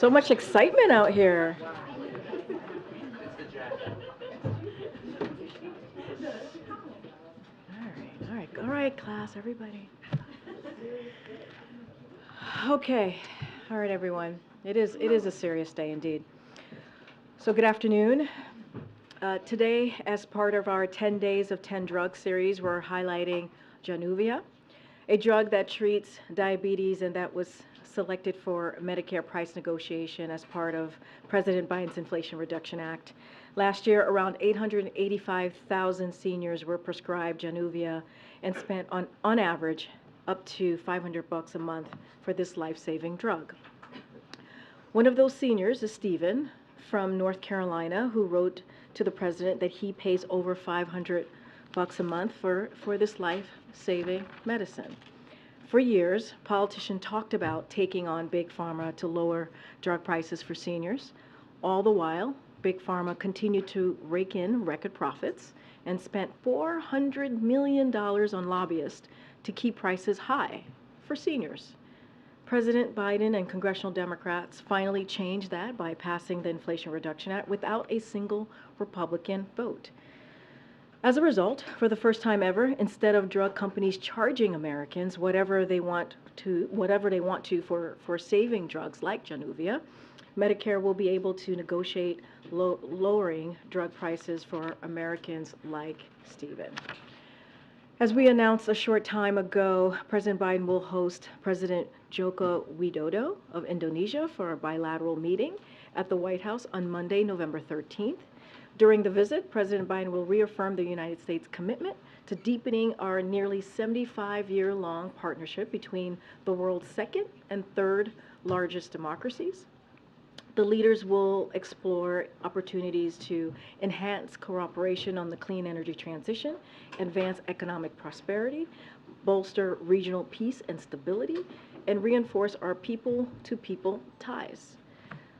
So much excitement out here. All right, class, everybody. Okay, all right, everyone. It is a serious day indeed. So good afternoon. Today, as part of our 10 Days of 10 Drugs series, we're highlighting Januvia, a drug that treats diabetes and that was selected for Medicare price negotiation as part of President Biden's Inflation Reduction Act. Last year, around 885,000 seniors were prescribed Januvia and spent on average up to $500 a month for this life-saving drug. One of those seniors is Stephen from North Carolina, who wrote to the president that he pays over $500 a month for this life-saving medicine. For years, politicians talked about taking on Big Pharma to lower drug prices for seniors. All the while, Big Pharma continued to rake in record profits and spent $400 million on lobbyists to keep prices high for seniors. President Biden and congressional Democrats finally changed that by passing the Inflation Reduction Act without a single Republican vote. As a result, for the first time ever, instead of drug companies charging Americans whatever they want to for saving drugs like Januvia, Medicare will be able to negotiate lowering drug prices for Americans like Stephen. As we announced a short time ago, President Biden will host President Joko Widodo of Indonesia for a bilateral meeting at the White House on Monday, November 13th. During the visit, President Biden will reaffirm the United States' commitment to deepening our nearly 75-year-long partnership between the world's second and third largest democracies. The leaders will explore opportunities to enhance cooperation on the clean energy transition, advance economic prosperity, bolster regional peace and stability, and reinforce our people-to-people ties.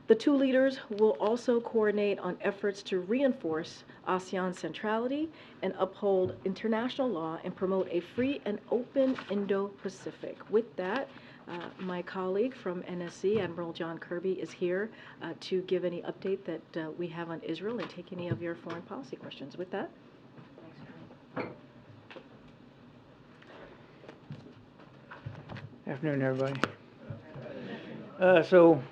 The two leaders will also coordinate on efforts to reinforce ASEAN centrality and uphold international law and promote a free and open Indo-Pacific. With that, my colleague from NSC, Admiral John Kirby, is here to give any update that we have on Israel and take any of your foreign policy questions. With that. Afternoon, everybody. So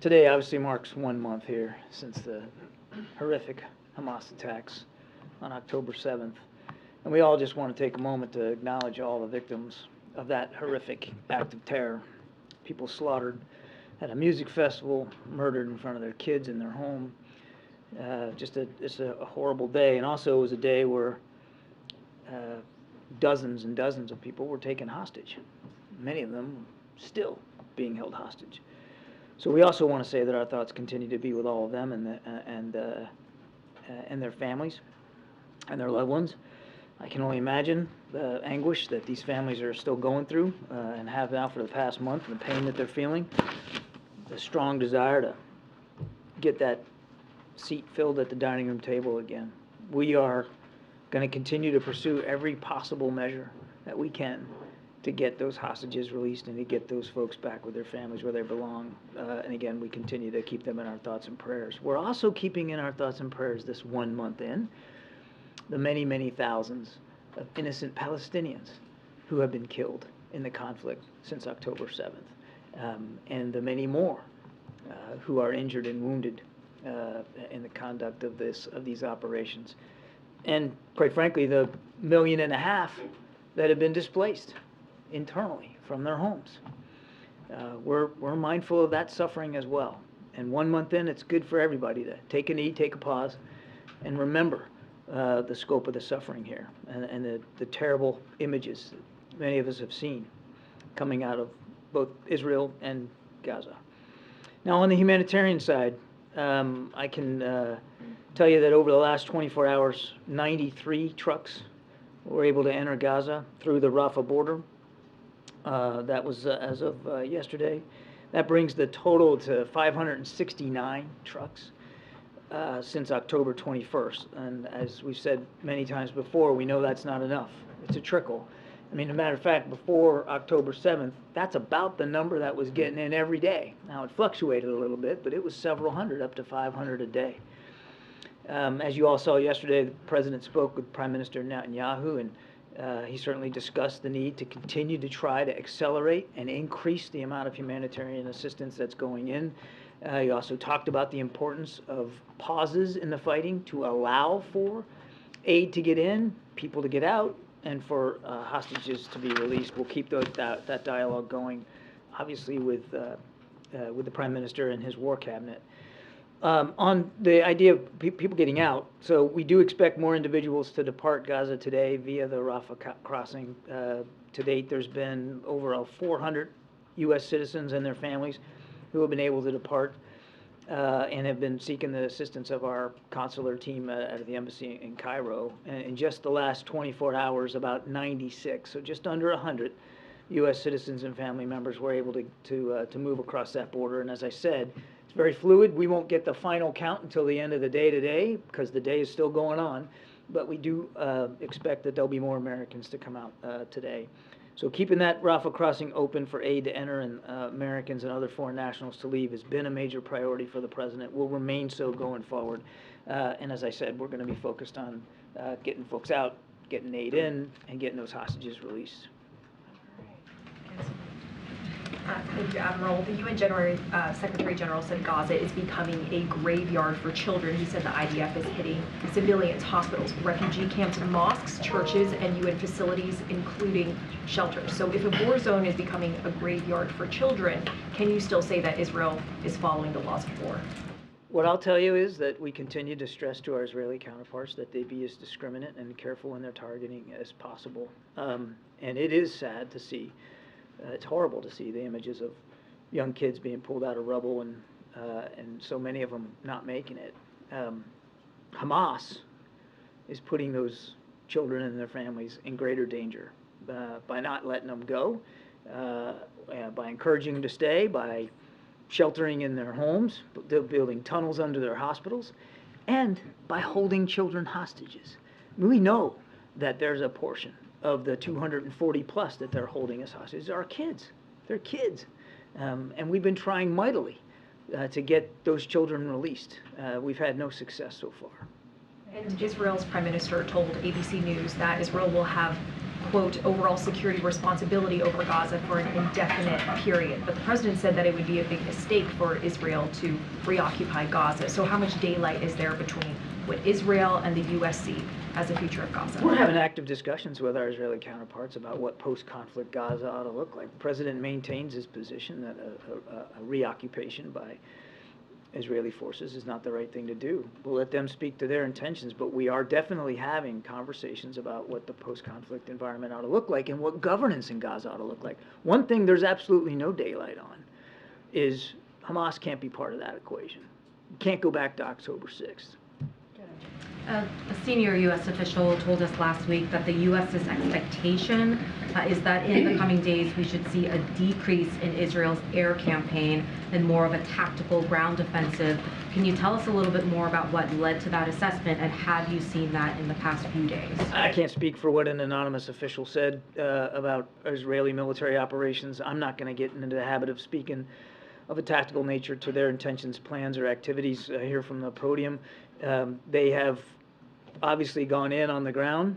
today obviously marks 1 month here since the horrific Hamas attacks on October 7th. And we all just want to take a moment to acknowledge all the victims of that horrific act of terror. People slaughtered at a music festival, murdered in front of their kids in their home. It's a horrible day. And also it was a day where dozens and dozens of people were taken hostage. Many of them still being held hostage. So we also want to say that our thoughts continue to be with all of them and their families and their loved ones. I can only imagine the anguish that these families are still going through and have now for the past month, and the pain that they're feeling, the strong desire to get that seat filled at the dining room table again. We are going to continue to pursue every possible measure that we can to get those hostages released and to get those folks back with their families where they belong. And again, we continue to keep them in our thoughts and prayers. We're also keeping in our thoughts and prayers this 1 month in the many, many thousands of innocent Palestinians who have been killed in the conflict since October 7th, and the many more who are injured and wounded in the conduct of these operations. And quite frankly, the 1.5 million that have been displaced internally from their homes. We're mindful of that suffering as well. And 1 month in, it's good for everybody to take a knee, take a pause, and remember the scope of the suffering here and the terrible images that many of us have seen coming out of both Israel and Gaza. Now, on the humanitarian side, I can tell you that over the last 24 hours, 93 trucks were able to enter Gaza through the Rafah border. That was as of yesterday. That brings the total to 569 trucks since October 21st. And as we've said many times before, we know that's not enough. It's a trickle. I mean, as a matter of fact, before October 7th, that's about the number that was getting in every day. Now, it fluctuated a little bit, but it was several hundred, up to 500 a day. As you all saw yesterday, the president spoke with Prime Minister Netanyahu, and he certainly discussed the need to continue to try to accelerate and increase the amount of humanitarian assistance that's going in. He also talked about the importance of pauses in the fighting to allow for aid to get in, people to get out, and for hostages to be released. We'll keep that dialogue going, obviously, with the Prime Minister and his war cabinet. On the idea of people getting out, so we do expect more individuals to depart Gaza today via the Rafah crossing. To date, there's been over 400 U.S. citizens and their families who have been able to depart and have been seeking the assistance of our consular team at the embassy in Cairo. And in just the last 24 hours, about 96, so just under 100 U.S. citizens and family members were able to move across that border. And as I said, it's very fluid. We won't get the final count until the end of the day today because the day is still going on. But we do expect that there'll be more Americans to come out today. So keeping that Rafah crossing open for aid to enter and Americans and other foreign nationals to leave has been a major priority for the president, will remain so going forward. And as I said, we're going to be focused on getting folks out, getting aid in, and getting those hostages released. Thank you, Admiral. The UN Secretary General said Gaza is becoming a graveyard for children. He said the IDF is hitting civilians, hospitals, refugee camps, mosques, churches, and UN facilities, including shelters. So if a war zone is becoming a graveyard for children, can you still say that Israel is following the laws of war? What I'll tell you is that we continue to stress to our Israeli counterparts that they be as discriminate and careful in their targeting as possible. And it is sad to see. It's horrible to see the images of young kids being pulled out of rubble and so many of them not making it. Hamas is putting those children and their families in greater danger by not letting them go, by encouraging them to stay, by sheltering in their homes, building tunnels under their hospitals, and by holding children hostages. We know that there's a portion of the 240 plus that they're holding as hostages are kids. They're kids. And we've been trying mightily to get those children released. We've had no success so far. And Israel's Prime Minister told ABC News that Israel will have, quote, overall security responsibility over Gaza for an indefinite period. But the president said that it would be a big mistake for Israel to reoccupy Gaza. So how much daylight is there between what Israel and the U.S. see as the future of Gaza? We're having active discussions with our Israeli counterparts about what post-conflict Gaza ought to look like. The president maintains his position that a reoccupation by Israeli forces is not the right thing to do. We'll let them speak to their intentions, but we are definitely having conversations about what the post-conflict environment ought to look like and what governance in Gaza ought to look like. One thing there's absolutely no daylight on is Hamas can't be part of that equation. You can't go back to October 6th. A senior U.S. official told us last week that the U.S.'s expectation is that in the coming days we should see a decrease in Israel's air campaign and more of a tactical ground offensive. Can you tell us a little bit more about what led to that assessment, and have you seen that in the past few days? I can't speak for what an anonymous official said about Israeli military operations. I'm not going to get into the habit of speaking of a tactical nature to their intentions, plans, or activities here from the podium. They have obviously gone in on the ground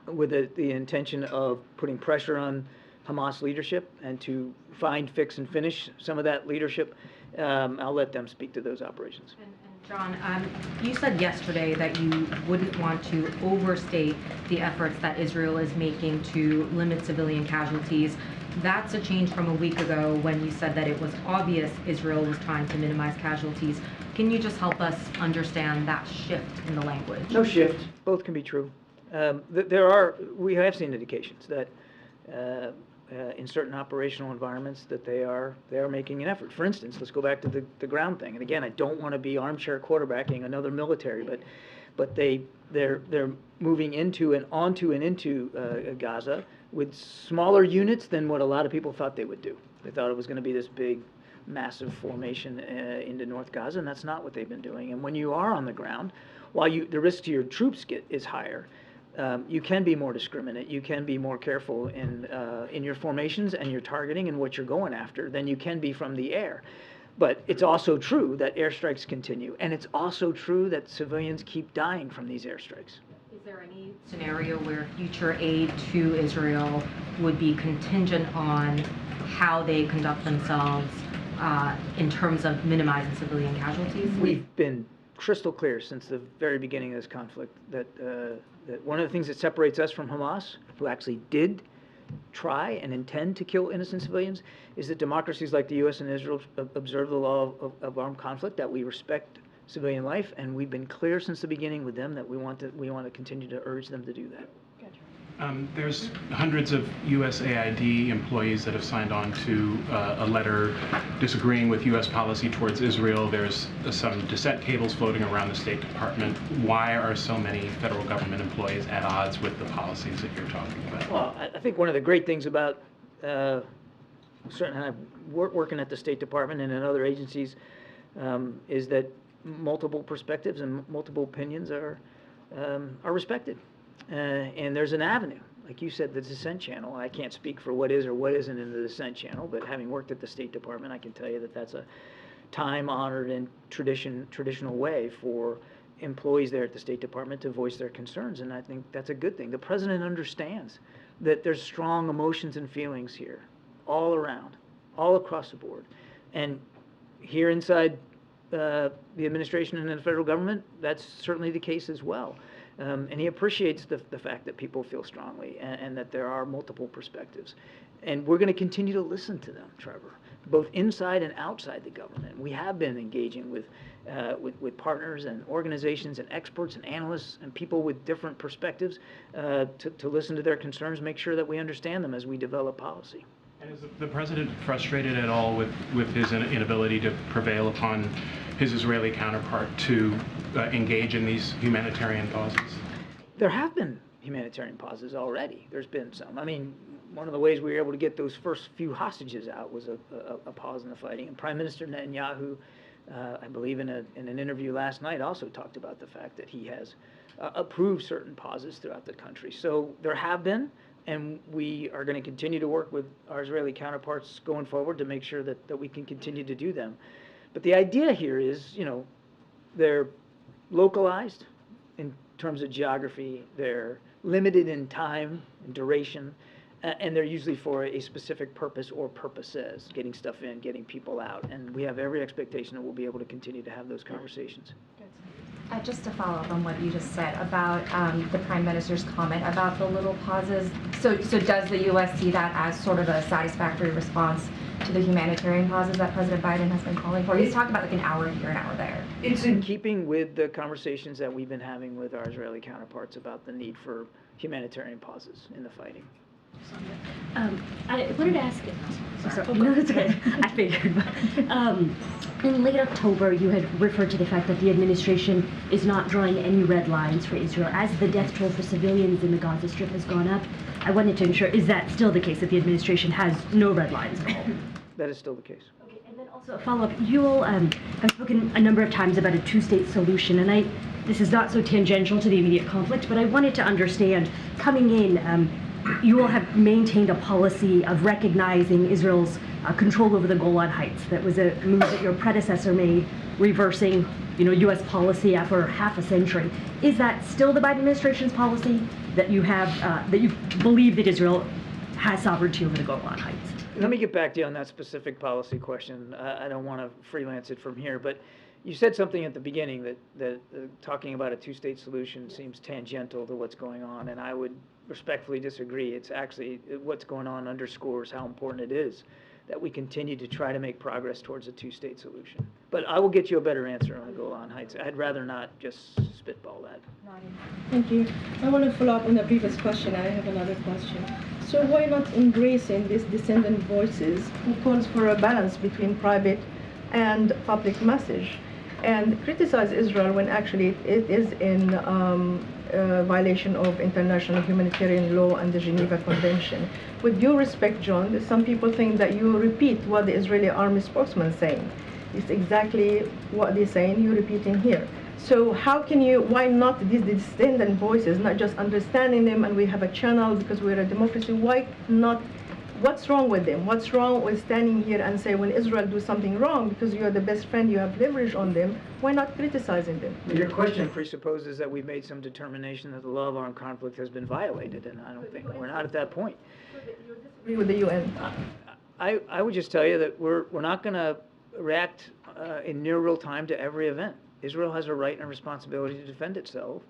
with the intention of putting pressure on Hamas leadership and to find, fix, and finish some of that leadership. I'll let them speak to those operations. And John, you said yesterday that you wouldn't want to overstate the efforts that Israel is making to limit civilian casualties. That's a change from a week ago when you said that it was obvious Israel was trying to minimize casualties. Can you just help us understand that shift in the language? No shift. Both can be true. We have seen indications that in certain operational environments that they are making an effort. For instance, let's go back to the ground thing. And again, I don't want to be armchair quarterbacking another military, but they're moving into and onto and into Gaza with smaller units than what a lot of people thought they would do. They thought it was going to be this big, massive formation into North Gaza, and that's not what they've been doing. And when you are on the ground, while the risk to your troops is higher, you can be more discriminate. You can be more careful in your formations and your targeting and what you're going after than you can be from the air. But it's also true that airstrikes continue, and it's also true that civilians keep dying from these airstrikes. Is there any scenario where future aid to Israel would be contingent on how they conduct themselves in terms of minimizing civilian casualties? We've been crystal clear since the very beginning of this conflict that one of the things that separates us from Hamas, who actually did try and intend to kill innocent civilians, is that democracies like the U.S. and Israel observe the law of armed conflict, that we respect civilian life, and we've been clear since the beginning with them that we want to continue to urge them to do that. There's hundreds of USAID employees that have signed on to a letter disagreeing with U.S. policy towards Israel. There's some dissent cables floating around the State Department. Why are so many federal government employees at odds with the policies that you're talking about? Well, I think one of the great things about certainly working at the State Department and in other agencies is that multiple perspectives and multiple opinions are respected. And there's an avenue, like you said, the dissent channel. I can't speak for what is or what isn't in the dissent channel, but having worked at the State Department, I can tell you that that's a time-honored and traditional way for employees there at the State Department to voice their concerns, and I think that's a good thing. The President understands that there's strong emotions and feelings here, all around, all across the board. And here inside the administration and the federal government, that's certainly the case as well. And he appreciates the fact that people feel strongly and that there are multiple perspectives. And we're going to continue to listen to them, Trevor, both inside and outside the government. We have been engaging with partners and organizations and experts and analysts and people with different perspectives to listen to their concerns, make sure that we understand them as we develop policy. And is the President frustrated at all with his inability to prevail upon his Israeli counterpart to engage in these humanitarian pauses? There have been humanitarian pauses already. There's been some. I mean, one of the ways we were able to get those first few hostages out was a pause in the fighting. And Prime Minister Netanyahu, I believe in an interview last night, also talked about the fact that he has approved certain pauses throughout the country. So there have been, and we are going to continue to work with our Israeli counterparts going forward to make sure that we can continue to do them. But the idea here is, they're localized in terms of geography, they're limited in time and duration, and they're usually for a specific purpose or purposes, getting stuff in, getting people out. And we have every expectation that we'll be able to continue to have those conversations. Just to follow up on what you just said about the Prime Minister's comment about the little pauses. So does the U.S. see that as sort of a satisfactory response to the humanitarian pauses that President Biden has been calling for? He's talking about like an hour here, an hour there. It's in keeping with the conversations that we've been having with our Israeli counterparts about the need for humanitarian pauses in the fighting. I wanted to ask no, that's okay. I figured. In late October, you had referred to the fact that the administration is not drawing any red lines for Israel. As the death toll for civilians in the Gaza Strip has gone up, I wanted to ensure, is that still the case, that the administration has no red lines at all? That is still the case. Okay, and then also a follow-up. You all have spoken a number of times about a two-state solution, and this is not so tangential to the immediate conflict, but I wanted to understand, coming in, you all have maintained a policy of recognizing Israel's control over the Golan Heights. That was a move that your predecessor made, reversing, U.S. policy after half a century. Is that still the Biden administration's policy, that you have, that you believe that Israel has sovereignty over the Golan Heights? Let me get back to you on that specific policy question. I don't want to freelance it from here, but you said something at the beginning that talking about a two-state solution seems tangential to what's going on, and I would respectfully disagree. It's actually what's going on underscores how important it is that we continue to try to make progress towards a two-state solution. But I will get you a better answer on the Golan Heights. I'd rather not just spitball that. Thank you. I want to follow up on the previous question. I have another question. So why not embracing these dissident voices who calls for a balance between private and public message, and criticize Israel when actually it is in violation of international humanitarian law and the Geneva Convention? With due respect, John, some people think that you repeat what the Israeli army spokesman is saying. It's exactly what they're saying, you're repeating here. So how can you, why not these dissident voices, not just understanding them and we have a channel because we're a democracy, why not, what's wrong with them? What's wrong with standing here and say when Israel do something wrong, because you're the best friend, you have leverage on them, why not criticizing them? Your question presupposes that we've made some determination that the law of armed conflict has been violated, and I don't think, we're not at that point. Agree with the UN. I would just tell you that we're not going to react in near real time to every event. Israel has a right and responsibility to defend itself,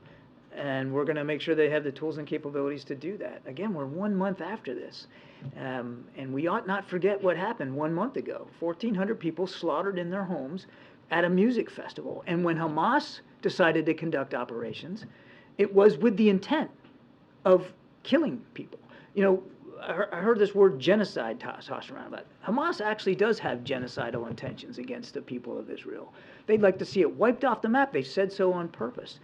and we're going to make sure they have the tools and capabilities to do that. Again, we're 1 month after this, and we ought not forget what happened 1 month ago. 1,400 people slaughtered in their homes at a music festival, and when Hamas decided to conduct operations, it was with the intent of killing people. You know, I heard this word genocide tossed around about it. Hamas actually does have genocidal intentions against the people of Israel. They'd like to see it wiped off the map. They said so on purpose.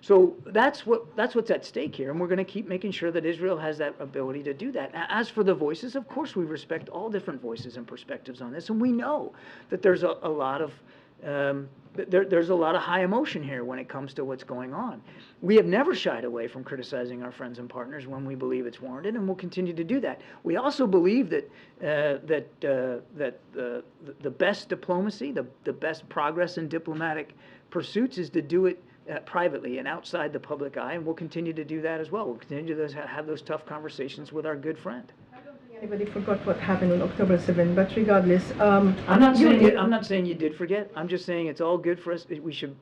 So that's what's at stake here, and we're going to keep making sure that Israel has that ability to do that. As for the voices, of course we respect all different voices and perspectives on this, and we know that there's a lot of there's a lot of high emotion here when it comes to what's going on. We have never shied away from criticizing our friends and partners when we believe it's warranted, and we'll continue to do that. We also believe that the best diplomacy, the best progress in diplomatic pursuits is to do it privately and outside the public eye, and we'll continue to do that as well. We'll continue to have those tough conversations with our good friend. Anybody forgot what happened on October 7th, but regardless, I'm not saying you did forget. I'm just saying it's all good for us. We should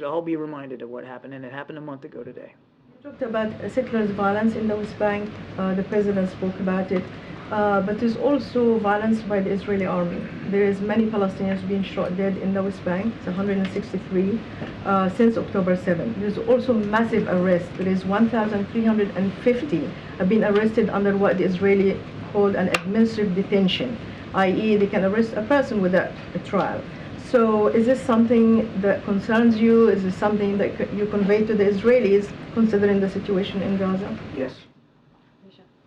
all be reminded of what happened, and it happened a month ago today. You talked about settlers' violence in the West Bank. The president spoke about it, but there's also violence by the Israeli army. There is many Palestinians being shot dead in the West Bank. It's 163 since October 7th. There's also massive arrests. There is 1,350 have been arrested under what the Israeli called an administrative detention, i.e. they can arrest a person without a trial. So is this something that concerns you? Is this something that you convey to the Israelis considering the situation in Gaza? Yes.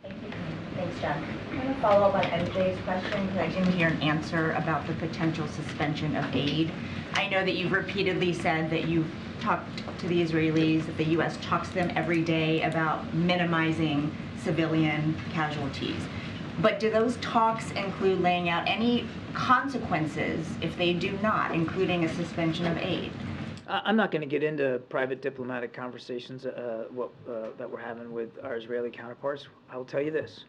Thank you. Thanks, John. I'm going to follow up on MJ's question because I didn't hear an answer about the potential suspension of aid. I know that you've repeatedly said that you've talked to the Israelis, that the U.S. talks to them every day about minimizing civilian casualties. But do those talks include laying out any consequences if they do not, including a suspension of aid? I'm not going to get into private diplomatic conversations that we're having with our Israeli counterparts. I will tell you this.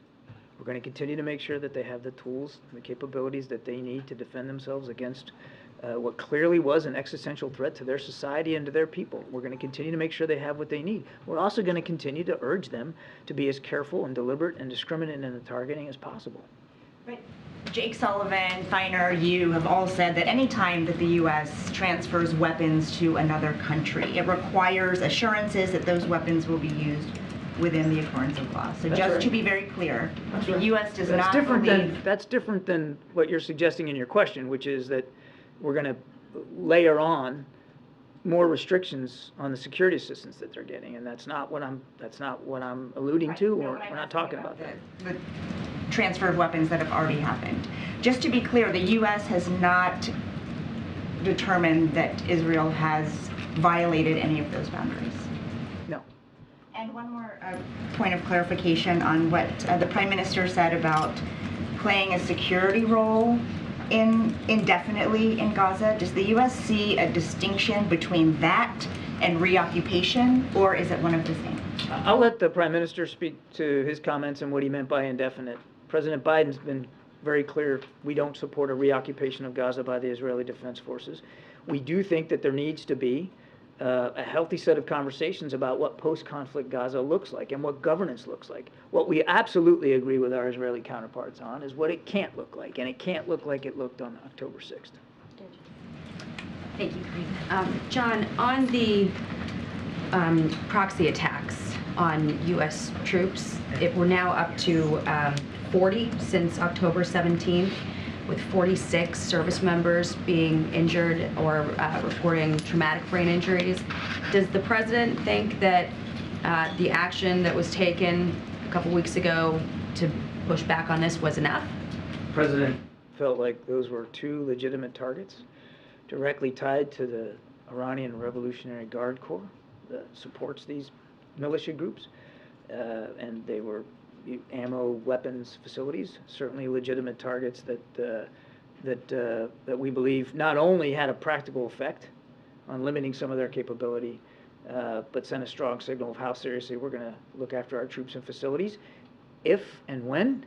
We're going to continue to make sure that they have the tools and the capabilities that they need to defend themselves against what clearly was an existential threat to their society and to their people. We're going to continue to make sure they have what they need. We're also going to continue to urge them to be as careful and deliberate and discriminate in the targeting as possible. But Jake Sullivan, Feiner, you have all said that any time that the U.S. transfers weapons to another country, it requires assurances that those weapons will be used within the occurrence of law. So That's just right. to be very clear, That's the right. U.S. does That's not different believe... That's different than what you're suggesting in your question, which is that we're going to layer on more restrictions on the security assistance that they're getting, and that's not what I'm alluding to, or we're not talking about that. The transfer of weapons that have already happened. Just to be clear, the U.S. has not determined that Israel has violated any of those boundaries. No. And one more point of clarification on what the Prime Minister said about playing a security role indefinitely in Gaza. Does the U.S. see a distinction between that and reoccupation, or is it one of the same? I'll let the Prime Minister speak to his comments and what he meant by indefinite. President Biden's been very clear we don't support a reoccupation of Gaza by the Israeli Defense Forces. We do think that there needs to be a healthy set of conversations about what post-conflict Gaza looks like and what governance looks like. What we absolutely agree with our Israeli counterparts on is what it can't look like, and it can't look like it looked on October 6th. Thank you, Karine. John, on the proxy attacks on U.S. troops, we're now up to 40 since October 17th, with 46 service members being injured or reporting traumatic brain injuries. Does the president think that the action that was taken a couple weeks ago to push back on this was enough? The president felt like those were two legitimate targets, directly tied to the Iranian Revolutionary Guard Corps that supports these militia groups, and they were ammo, weapons facilities, certainly legitimate targets that we believe not only had a practical effect on limiting some of their capability, but sent a strong signal of how seriously we're going to look after our troops and facilities. If and when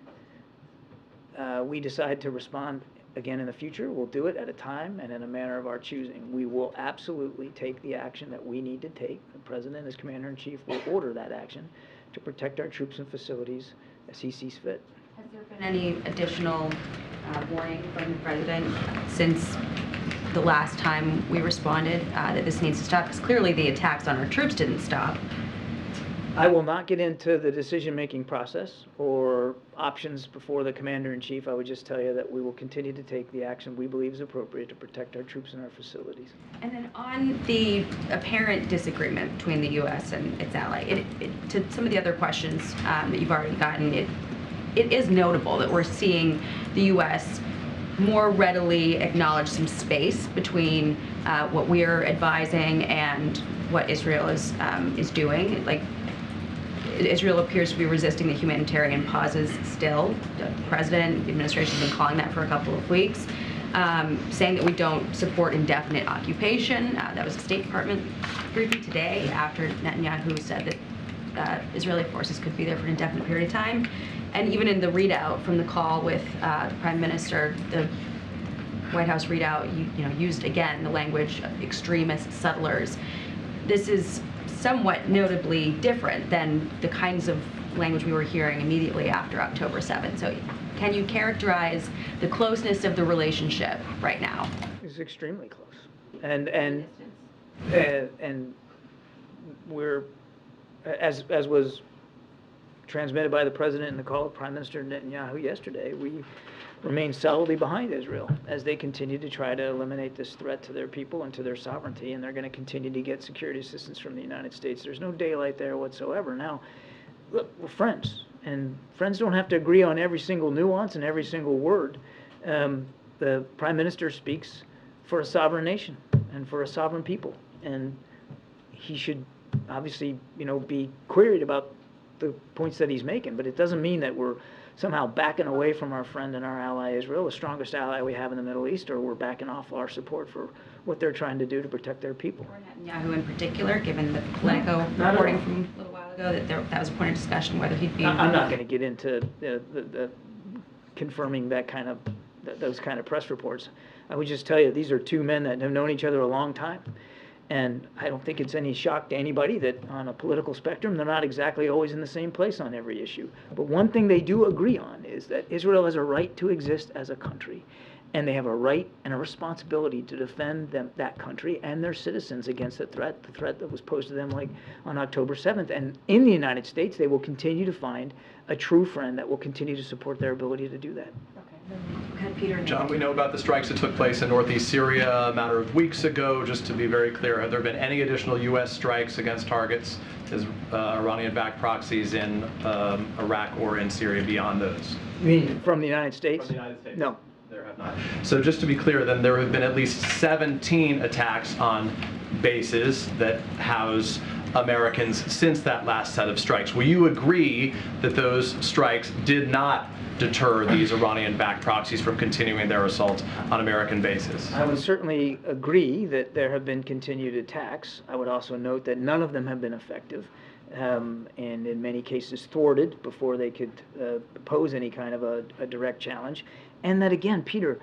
we decide to respond again in the future, we'll do it at a time and in a manner of our choosing. We will absolutely take the action that we need to take. The President, as Commander-in-Chief, will order that action to protect our troops and facilities as he sees fit. Has there been any additional warning from the President since the last time we responded that this needs to stop? Because clearly the attacks on our troops didn't stop. I will not get into the decision-making process or options before the Commander-in-Chief. I would just tell you that we will continue to take the action we believe is appropriate to protect our troops and our facilities. And then on the apparent disagreement between the U.S. and its ally, to some of the other questions that you've already gotten, it is notable that we're seeing the U.S. more readily acknowledge some space between what we're advising and what Israel is doing. Like, Israel appears to be resisting the humanitarian pauses still. The President, the administration has been calling that for a couple of weeks, saying that we don't support indefinite occupation. That was a State Department briefing today after Netanyahu said that Israeli forces could be there for an indefinite period of time. And even in the readout from the call with the Prime Minister, the White House readout used again the language of extremist settlers. This is somewhat notably different than the kinds of language we were hearing immediately after October 7th. So can you characterize the closeness of the relationship right now? It's extremely close. And we're, as was transmitted by the President in the call of Prime Minister Netanyahu yesterday, we remain solidly behind Israel as they continue to try to eliminate this threat to their people and to their sovereignty, and they're going to continue to get security assistance from the United States. There's no daylight there whatsoever. Now, look, we're friends, and friends don't have to agree on every single nuance and every single word. The Prime Minister speaks for a sovereign nation and for a sovereign people, and he should obviously, be queried about the points that he's making, but it doesn't mean that we're somehow backing away from our friend and our ally Israel, the strongest ally we have in the Middle East, or we're backing off our support for what they're trying to do to protect their people. Or Netanyahu in particular, given the Politico reporting from a little while ago that was a point of discussion whether he'd be. I'm not going to get into the confirming those kind of press reports. I would just tell you these are two men that have known each other a long time. And I don't think it's any shock to anybody that on a political spectrum, they're not exactly always in the same place on every issue. But one thing they do agree on is that Israel has a right to exist as a country, and they have a right and a responsibility to defend that country and their citizens against the threat that was posed to them like on October 7th. And in the United States, they will continue to find a true friend that will continue to support their ability to do that. Okay, Peter. John, we know about the strikes that took place in northeast Syria a matter of weeks ago. Just to be very clear, have there been any additional U.S. strikes against targets as Iranian-backed proxies in Iraq or in Syria beyond those? You mean from the United States? From the United States? No. There have not. So just to be clear, then, there have been at least 17 attacks on bases that house Americans since that last set of strikes. Will you agree that those strikes did not deter these Iranian-backed proxies from continuing their assaults on American bases? I would certainly agree that there have been continued attacks. I would also note that none of them have been effective, and in many cases thwarted before they could pose any kind of a direct challenge. And that, again, Peter,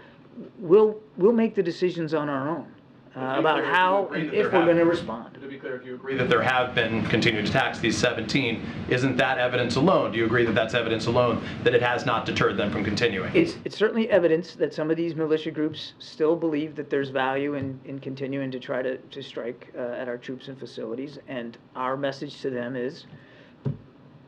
we'll make the decisions on our own about how and if we're going to respond. To be clear, if you agree that there have been continued attacks, these 17, isn't that evidence alone? Do you agree that that's evidence alone that it has not deterred them from continuing? It's certainly evidence that some of these militia groups still believe that there's value in continuing to try to strike at our troops and facilities, and our message to them is,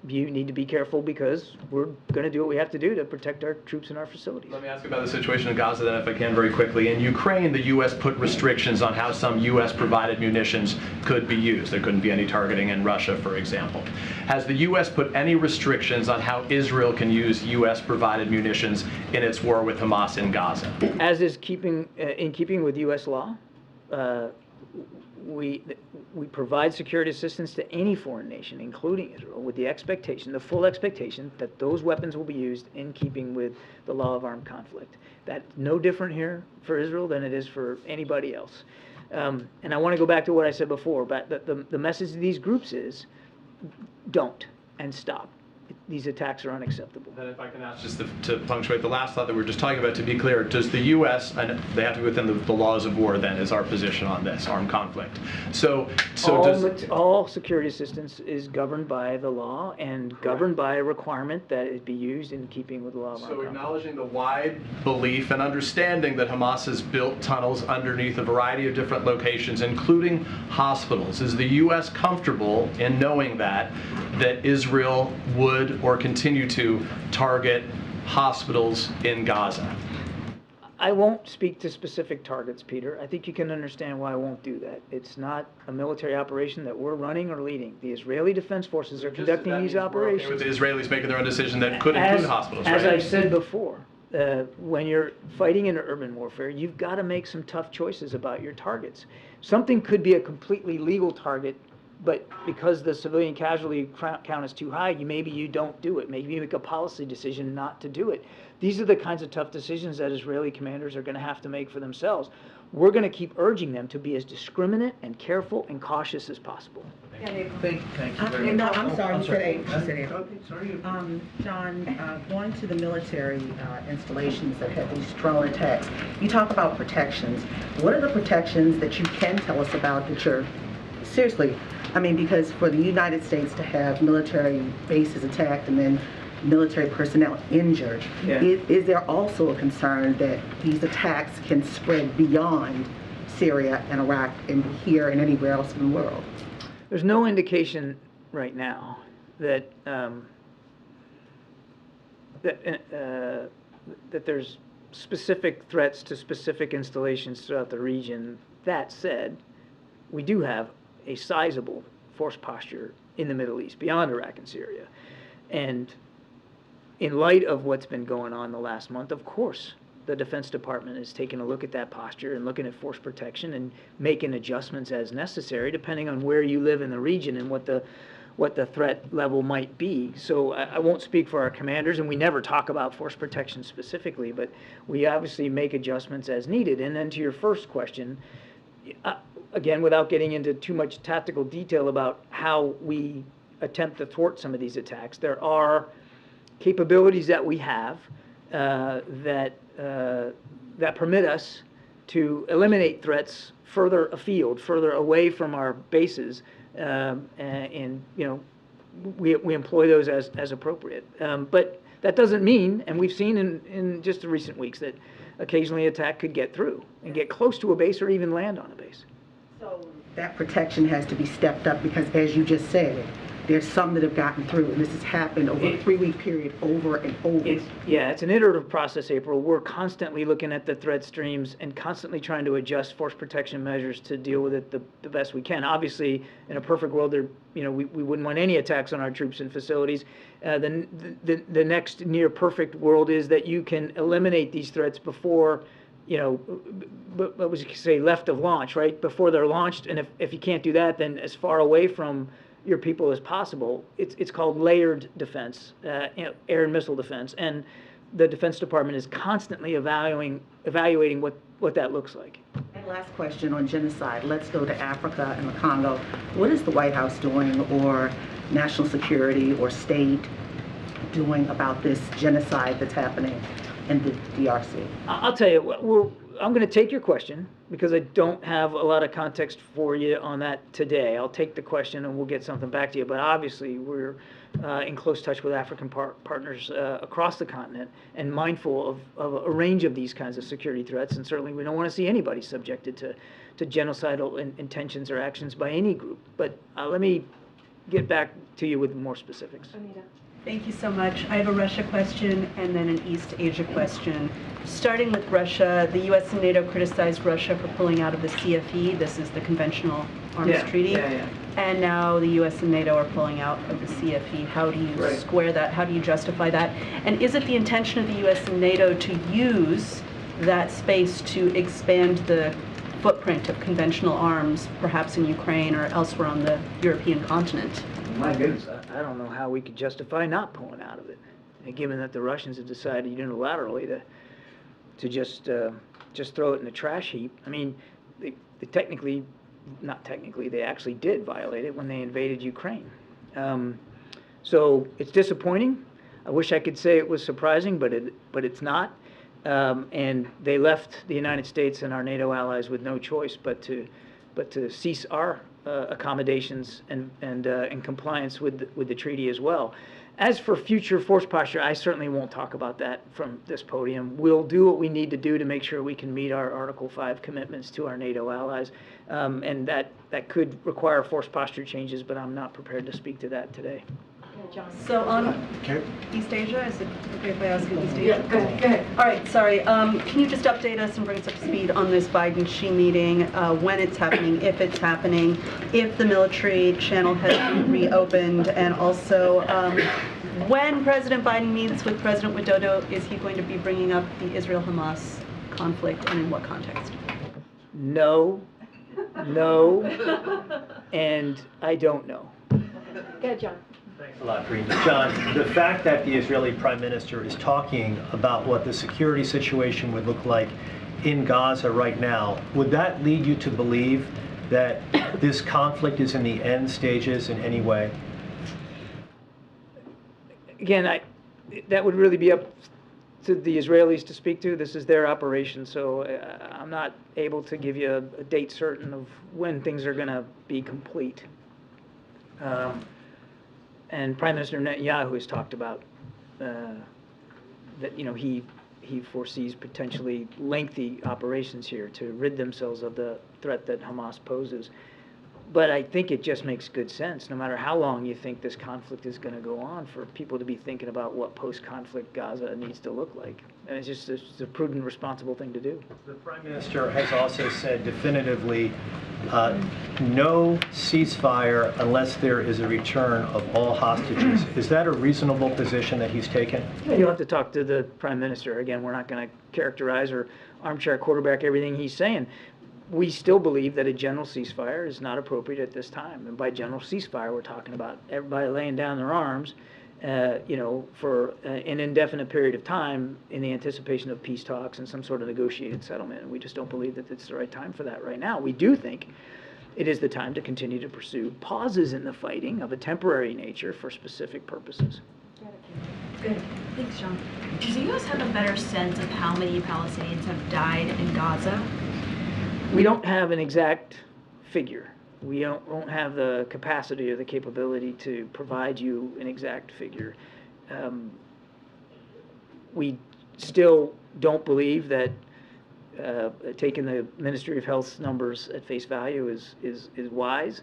you need to be careful because we're going to do what we have to do to protect our troops and our facilities. Let me ask about the situation in Gaza then, if I can, very quickly. In Ukraine, the U.S. put restrictions on how some U.S.-provided munitions could be used. There couldn't be any targeting in Russia, for example. Has the U.S. put any restrictions on how Israel can use U.S.-provided munitions in its war with Hamas in Gaza? As is in keeping with U.S. law, we provide security assistance to any foreign nation, including Israel, with the expectation, the full expectation, that those weapons will be used in keeping with the law of armed conflict. That's no different here for Israel than it is for anybody else. And I want to go back to what I said before, but the message to these groups is, don't and stop. These attacks are unacceptable. Then if I can ask just to punctuate the last thought that we were just talking about, to be clear, does the U.S., and they have to be within the laws of war then, is our position on this, armed conflict. So all security assistance is governed by the law and governed by a requirement that it be used in keeping with the law of armed conflict. So acknowledging the wide belief and understanding that Hamas has built tunnels underneath a variety of different locations, including hospitals, is the U.S. comfortable in knowing that Israel would or continue to target hospitals in Gaza? I won't speak to specific targets, Peter. I think you can understand why I won't do that. It's not a military operation that we're running or leading. The Israeli Defense Forces are conducting these operations. Okay with the Israelis making their own decision that could include hospitals, right? As I've said before, when you're fighting in urban warfare, you've got to make some tough choices about your targets. Something could be a completely legal target, but because the civilian casualty count is too high, maybe you don't do it. Maybe you make a policy decision not to do it. These are the kinds of tough decisions that Israeli commanders are going to have to make for themselves. We're going to keep urging them to be as discriminate and careful and cautious as possible. Thank you very much. I'm sorry, you said eight. John, going to the military installations that had these drone attacks, you talk about protections. What are the protections that you can tell us about that you're, seriously, I mean, because for the United States to have military bases attacked and then military personnel injured, is there also a concern that these attacks can spread beyond Syria and Iraq and here and anywhere else in the world? There's no indication right now that that there's specific threats to specific installations throughout the region. That said, we do have a sizable force posture in the Middle East, beyond Iraq and Syria. And in light of what's been going on the last month, of course, the Defense Department is taking a look at that posture and looking at force protection and making adjustments as necessary, depending on where you live in the region and what the threat level might be. So I won't speak for our commanders, and we never talk about force protection specifically, but we obviously make adjustments as needed. And then to your first question, again, without getting into too much tactical detail about how we attempt to thwart some of these attacks, there are capabilities that we have that permit us to eliminate threats further afield, further away from our bases, and we employ those as appropriate. But that doesn't mean, and we've seen in just the recent weeks, that occasionally an attack could get through and get close to a base or even land on a base. So that protection has to be stepped up because, as you just said, there's some that have gotten through, and this has happened over a 3-week period over and over. It's an iterative process, April. We're constantly looking at the threat streams and constantly trying to adjust force protection measures to deal with it the best we can. Obviously, in a perfect world, we wouldn't want any attacks on our troops and facilities. The next near perfect world is that you can eliminate these threats before, what was you say, left of launch, right? Before they're launched, and if you can't do that, then as far away from your people as possible. It's called layered defense, air and missile defense, and the Defense Department is constantly evaluating what that looks like. And last question on genocide. Let's go to Africa and the Congo. What is the White House doing, or national security or state doing about this genocide that's happening in the DRC? I'll tell you, I'm going to take your question because I don't have a lot of context for you on that today. I'll take the question and we'll get something back to you. But obviously, we're in close touch with African partners across the continent and mindful of a range of these kinds of security threats. And certainly, we don't want to see anybody subjected to genocidal intentions or actions by any group. But let me get back to you with more specifics. Anita. Thank you so much. I have a Russia question and then an East Asia question. Starting with Russia, the U.S. and NATO criticized Russia for pulling out of the CFE. This is the Conventional Arms Treaty. And now the U.S. and NATO are pulling out of the CFE. How do you square that? How do you justify that? And is it the intention of the U.S. and NATO to use that space to expand the footprint of conventional arms, perhaps in Ukraine or elsewhere on the European continent. My goodness, I don't know how we could justify not pulling out of it, and given that the Russians have decided unilaterally to just throw it in the trash heap. I mean, they technically, not technically, they actually did violate it when they invaded Ukraine. So it's disappointing. I wish I could say it was surprising, but it's not. And they left the United States and our NATO allies with no choice but to cease our accommodations and in compliance with the treaty as well. As for future force posture, I certainly won't talk about that from this podium. We'll do what we need to do to make sure we can meet our Article 5 commitments to our NATO allies, and that could require force posture changes, but I'm not prepared to speak to that today. So on East Asia, is it okay if I ask you East Asia? Yeah, go ahead. All right, sorry. Can you just update us and bring us up to speed on this Biden-Xi meeting, when it's happening, if it's happening, if the military channel has been reopened, and also when President Biden meets with President Widodo, is he going to be bringing up the Israel-Hamas conflict, and in what context? No, and I don't know. Go ahead, John. Thanks a lot, Karine. John, the fact that the Israeli Prime Minister is talking about what the security situation would look like in Gaza right now, would that lead you to believe that this conflict is in the end stages in any way? Again, that would really be up to the Israelis to speak to. This is their operation, so I'm not able to give you a date certain of when things are going to be complete. And Prime Minister Netanyahu has talked about that he foresees potentially lengthy operations here to rid themselves of the threat that Hamas poses. But I think it just makes good sense, no matter how long you think this conflict is going to go on, for people to be thinking about what post-conflict Gaza needs to look like. And it's just a prudent, responsible thing to do. The Prime Minister has also said definitively no ceasefire unless there is a return of all hostages. Is that a reasonable position that he's taken? You'll have to talk to the Prime Minister. Again, we're not going to characterize or armchair quarterback everything he's saying. We still believe that a general ceasefire is not appropriate at this time. And by general ceasefire, we're talking about everybody laying down their arms, for an indefinite period of time in the anticipation of peace talks and some sort of negotiated settlement. And we just don't believe that it's the right time for that right now. We do think it is the time to continue to pursue pauses in the fighting of a temporary nature for specific purposes. Good. Thanks, John. Does the U.S. have a better sense of how many Palestinians have died in Gaza? We don't have an exact figure. We don't have the capacity or the capability to provide you an exact figure. We still don't believe that taking the Ministry of Health's numbers at face value is wise,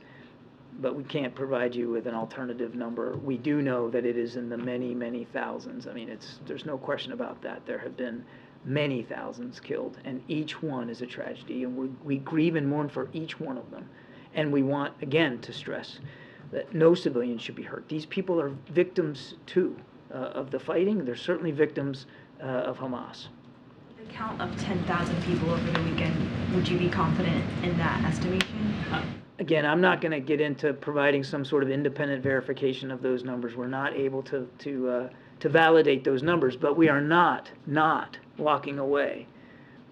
but we can't provide you with an alternative number. We do know that it is in the many, many thousands. I mean, there's no question about that. There have been many thousands killed, and each one is a tragedy, and we grieve and mourn for each one of them. And we want, again, to stress that no civilians should be hurt. These people are victims, too, of the fighting. They're certainly victims of Hamas. The count of 10,000 people over the weekend, would you be confident in that estimation? Again, I'm not going to get into providing some sort of independent verification of those numbers. We're not able to validate those numbers, but we are not walking away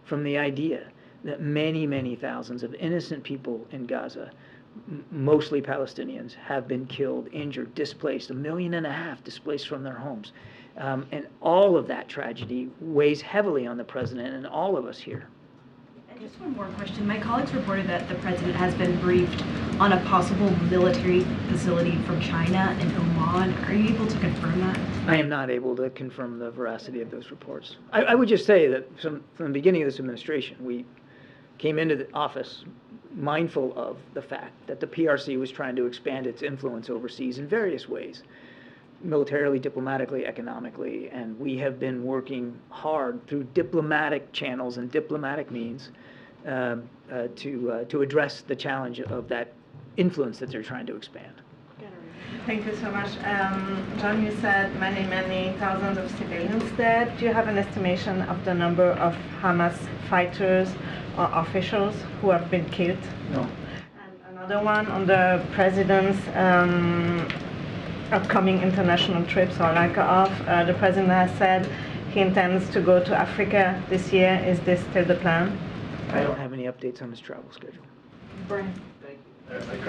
from the idea that many, many thousands of innocent people in Gaza, mostly Palestinians, have been killed, injured, displaced, 1.5 million displaced from their homes. And all of that tragedy weighs heavily on the president and all of us here. And just one more question. My colleagues reported that the president has been briefed on a possible military facility from China and Oman. Are you able to confirm that? I am not able to confirm the veracity of those reports. I would just say that from the beginning of this administration, we came into the office mindful of the fact that the PRC was trying to expand its influence overseas in various ways, militarily, diplomatically, economically, and we have been working hard through diplomatic channels and diplomatic means to address the challenge of that influence that they're trying to expand. Thank you so much. John, you said many thousands of civilians dead. Do you have an estimation of the number of Hamas fighters officials who have been killed. No. And another one on the president's upcoming international trips or lack of. The president has said he intends to go to Africa this year. Is this still the plan? I don't have any updates on his travel schedule. Brian.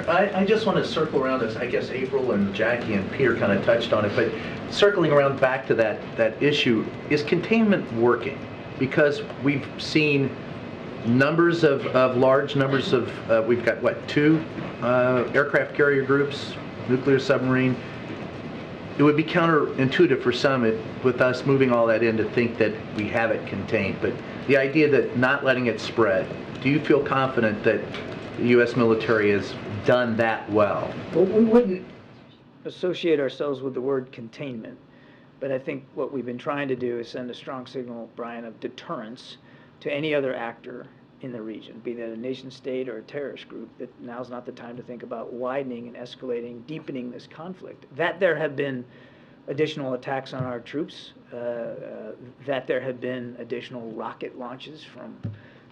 I just want to circle around this. I guess April and Jackie and Peter kind of touched on it, but circling around back to that issue, is containment working? Because we've seen numbers of large numbers of, we've got what, 2 aircraft carrier groups, nuclear submarine. It would be counterintuitive for some with us moving all that in to think that we have it contained, but the idea that not letting it spread, do you feel confident that the U.S. military has done that well? Well, we wouldn't associate ourselves with the word containment, but I think what we've been trying to do is send a strong signal, Brian, of deterrence to any other actor in the region, be that a nation state or a terrorist group, that now's not the time to think about widening and escalating, deepening this conflict. That there have been additional attacks on our troops, that there have been additional rocket launches from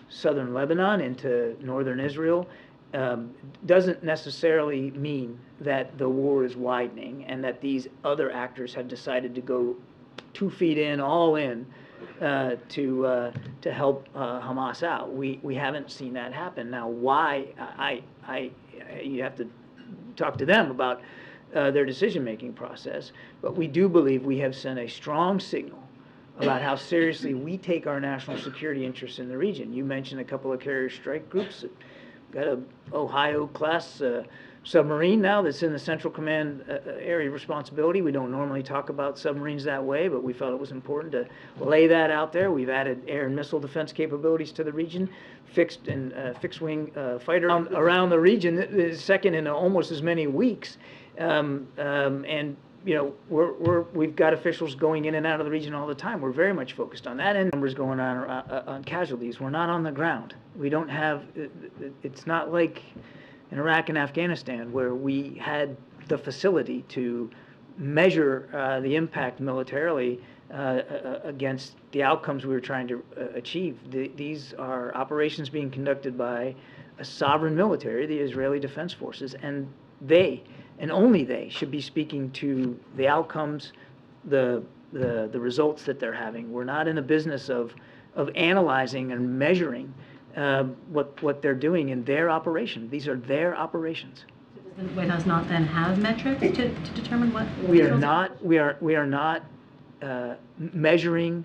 southern Lebanon into northern Israel, doesn't necessarily mean that the war is widening and that these other actors have decided to go 2 feet in, all in, to help Hamas out. We haven't seen that happen. Now, why? You have to talk to them about their decision-making process, but we do believe we have sent a strong signal about how seriously we take our national security interests in the region. You mentioned a couple of carrier strike groups. Got a Ohio-class submarine now that's in the Central Command area of responsibility. We don't normally talk about submarines that way, but we felt it was important to lay that out there. We've added air and missile defense capabilities to the region, fixed-wing fighter around the region, second in almost as many weeks. And you know, we've got officials going in and out of the region all the time. We're very much focused on that, and numbers going on casualties. We're not on the ground. We don't have. It's not like in Iraq and Afghanistan where we had the facility to measure the impact militarily against the outcomes we were trying to achieve. These are operations being conducted by a sovereign military, the Israeli Defense Forces, and they, and only they, should be speaking to the outcomes, the results that they're having. We're not in the business of analyzing and measuring what they're doing in their operation. These are their operations. It does not then have metrics to determine what? We are not measuring,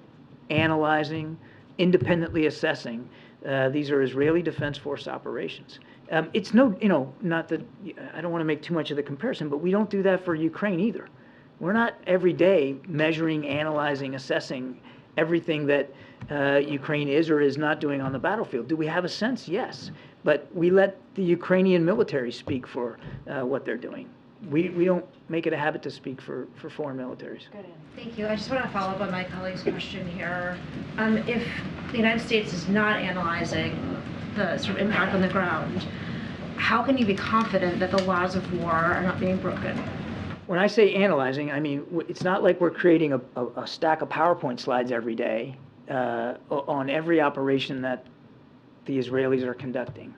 analyzing, independently assessing. These are Israeli Defense Force operations. It's no, not that, I don't want to make too much of the comparison, but we don't do that for Ukraine either. We're not every day measuring, analyzing, assessing everything that Ukraine is or is not doing on the battlefield. Do we have a sense? Yes. But we let the Ukrainian military speak for what they're doing. We don't make it a habit to speak for foreign militaries. Thank you. I just want to follow up on my colleague's question here. If the United States is not analyzing the sort of impact on the ground, how can you be confident that the laws of war are not being broken? When I say analyzing, I mean, it's not like we're creating a stack of PowerPoint slides every day on every operation that the Israelis are conducting.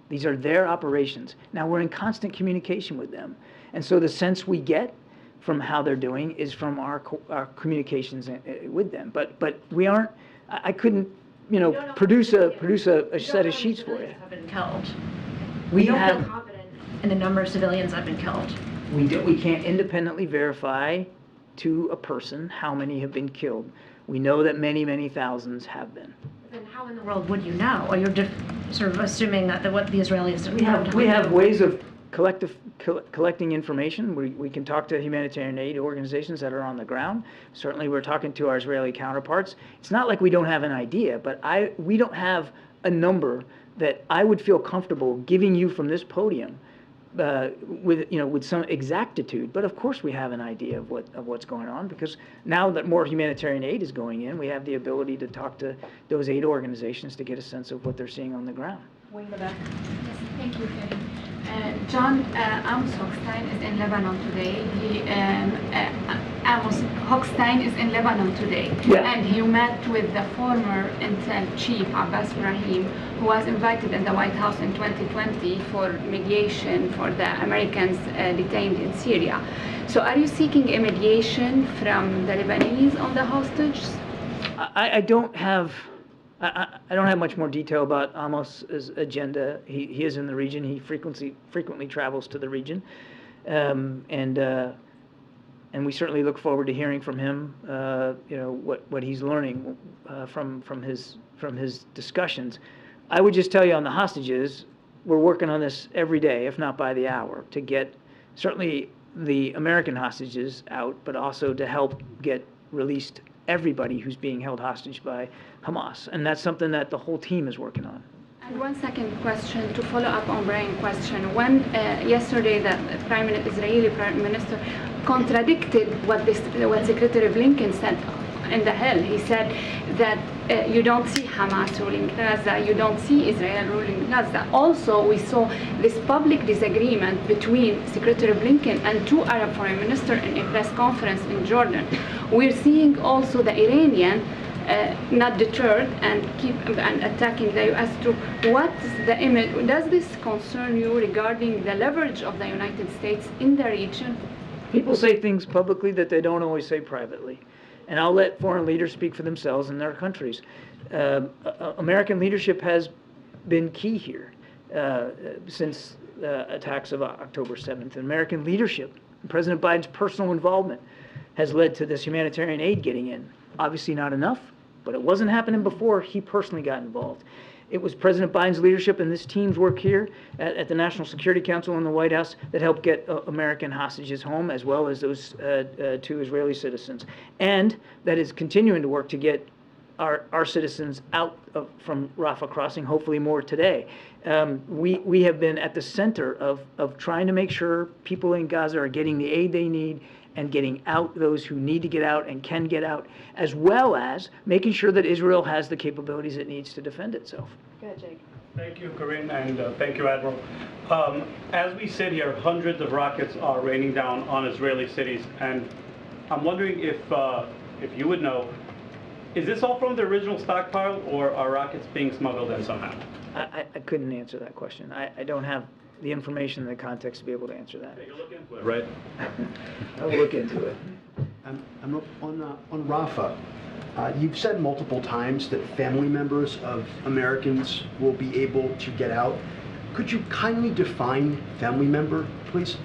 These are their operations. Now, we're in constant communication with them. And so the sense we get from how they're doing is from our communications with them. But we aren't, I couldn't, produce a set of sheets for you. Have been killed. We don't have, feel confident in the number of civilians that have been killed. We can't independently verify to a person how many have been killed. We know that many, many thousands have been. Then how in the world would you know? Or you're sort of assuming that what the Israelis do? We have ways of collecting information. We can talk to humanitarian aid organizations that are on the ground. Certainly we're talking to our Israeli counterparts. It's not like we don't have an idea, but we don't have a number that I would feel comfortable giving you from this podium with some exactitude. But of course we have an idea of what's going on, because now that more humanitarian aid is going in, we have the ability to talk to those aid organizations to get a sense of what they're seeing on the ground. Way in the back. Yes, Thank you, Karine. John Amos Hochstein is in Lebanon today. Amos Hochstein is in Lebanon today, and he met with the former Intel chief Abbas Brahim, who was invited in the White House in 2020 for mediation for the Americans detained in Syria. So, are you seeking a mediation from the Lebanese on the hostages? I don't have much more detail about Amos's agenda. He is in the region. He frequently travels to the region, and we certainly look forward to hearing from him. What he's learning from his discussions. I would just tell you on the hostages, we're working on this every day, if not by the hour, to get certainly the American hostages out, but also to help get released everybody who's being held hostage by Hamas. And that's something that the whole team is working on. And one second question to follow up on Brian's question. When yesterday the Israeli Prime Minister contradicted what Secretary Blinken said in the Hill. He said that you don't see Hamas ruling Gaza, you don't see Israel ruling Gaza. Also, we saw this public disagreement between Secretary Blinken and two Arab foreign ministers in a press conference in Jordan. We're seeing also the Iranian not deterred and keep attacking the U.S. troops. What's the image? Does this concern you regarding the leverage of the United States in the region? People say things publicly that they don't always say privately. And I'll let foreign leaders speak for themselves in their countries. American leadership has been key here since attacks of October 7th. American leadership, President Biden's personal involvement has led to this humanitarian aid getting in. Obviously not enough, but it wasn't happening before he personally got involved. It was President Biden's leadership and this team's work here at the National Security Council in the White House that helped get American hostages home, as well as those two Israeli citizens. And that is continuing to work to get our citizens out from Rafah crossing, hopefully more today. We have been at the center of trying to make sure people in Gaza are getting the aid they need and getting out those who need to get out and can get out, as well as making sure that Israel has the capabilities it needs to defend itself. Go ahead, Jake. Thank you, Karine, and thank you, Admiral. As we sit here, hundreds of rockets are raining down on Israeli cities, and I'm wondering if you would know, is this all from the original stockpile, or are rockets being smuggled in somehow? I couldn't answer that question. I don't have the information and the context to be able to answer that. You'll look into it, right? I will look into it. On Rafah, you've said multiple times that family members of Americans will be able to get out. Could you kindly define family member, please?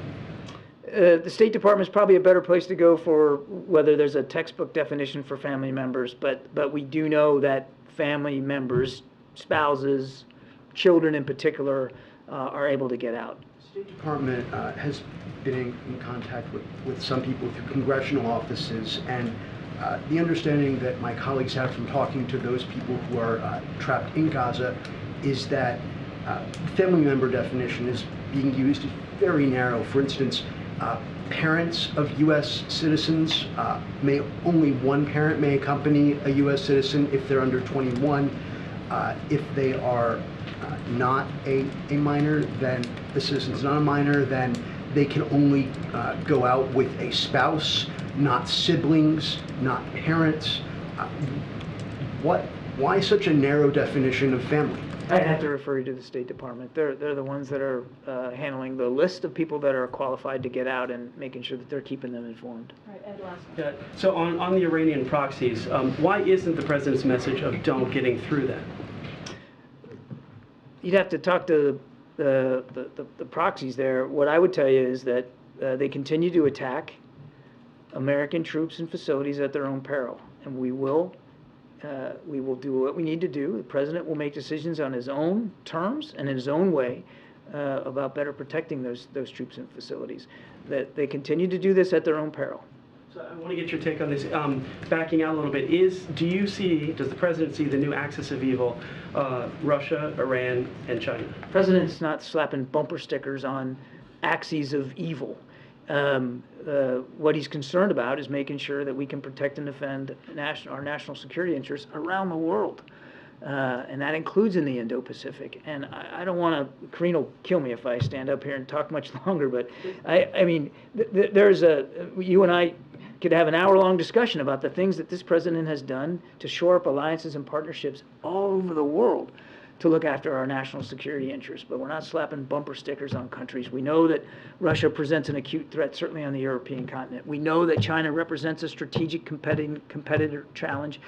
The State Department is probably a better place to go for whether there's a textbook definition for family members, but we do know that family members, spouses, children in particular, are able to get out. The State Department has been in contact with some people through congressional offices, and the understanding that my colleagues have from talking to those people who are trapped in Gaza is that family member definition is being used very narrow. For instance, parents of U.S. citizens, only one parent may accompany a U.S. citizen if they're under 21. If they are not a minor, then the citizen's not a minor, then they can only go out with a spouse, not siblings, not parents. Why such a narrow definition of family? I have to refer you to the State Department. They're the ones that are handling the list of people that are qualified to get out and making sure that they're keeping them informed. All right, Ed, last one. So on the Iranian proxies, why isn't the president's message of don't getting through that? You'd have to talk to the proxies there. What I would tell you is that they continue to attack American troops and facilities at their own peril, and we will do what we need to do. The president will make decisions on his own terms and in his own way about better protecting those troops and facilities. That they continue to do this at their own peril. So I want to get your take on this. Backing out a little bit, does the president see the new axis of evil, Russia, Iran, and China? The president's not slapping bumper stickers on axes of evil. What he's concerned about is making sure that we can protect and defend our national security interests around the world. and that includes in the Indo-Pacific. And I don't want to, Karine will kill me if I stand up here and talk much longer, but I mean, you and I could have an hour-long discussion about the things that this president has done to shore up alliances and partnerships all over the world to look after our national security interests. But we're not slapping bumper stickers on countries. We know that Russia presents an acute threat, certainly on the European continent. We know that China represents a strategic competitor challenge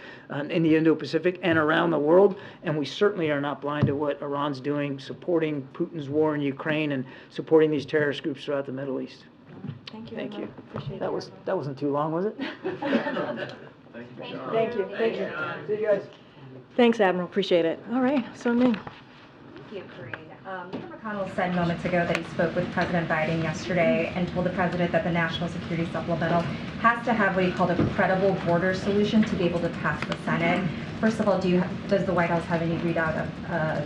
in the Indo-Pacific and around the world. And we certainly are not blind to what Iran's doing, supporting Putin's war in Ukraine and supporting these terrorist groups throughout the Middle East. Thank you. Thank you. Appreciate That wasn't too long, was it? Thank you. Thank you. See you guys. Thanks, Admiral. Appreciate it. All right, Sung Ming. Thank you, Karine. Leader McConnell said moments ago that he spoke with President Biden yesterday and told the president that the national security supplemental has to have what he called a credible border solution to be able to pass the Senate. First of all, does the White House have any readout of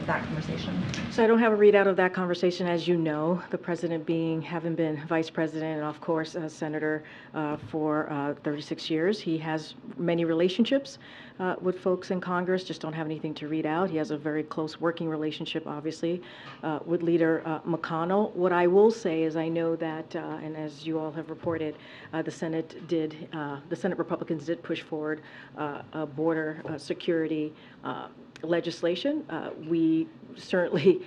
that conversation? So I don't have a readout of that conversation. As you know, the president having been vice president and of course a senator for 36 years, he has many relationships with folks in Congress, just don't have anything to read out. He has a very close working relationship, obviously, with Leader McConnell. What I will say is I know that, and as you all have reported, the Senate Republicans did push forward a border security legislation. We certainly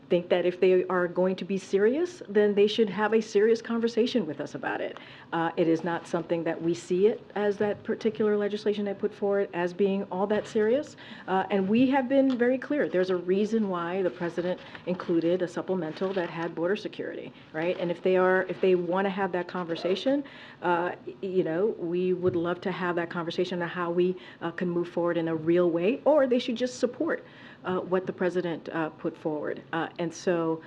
think that if they are going to be serious, then they should have a serious conversation with us about it. It is not something that we see it as that particular legislation they put forward as being all that serious. And we have been very clear. There's a reason why the president included a supplemental that had border security, right? And if they want to have that conversation, we would love to have that conversation on how we can move forward in a real way, or they should just support what the president put forward. And so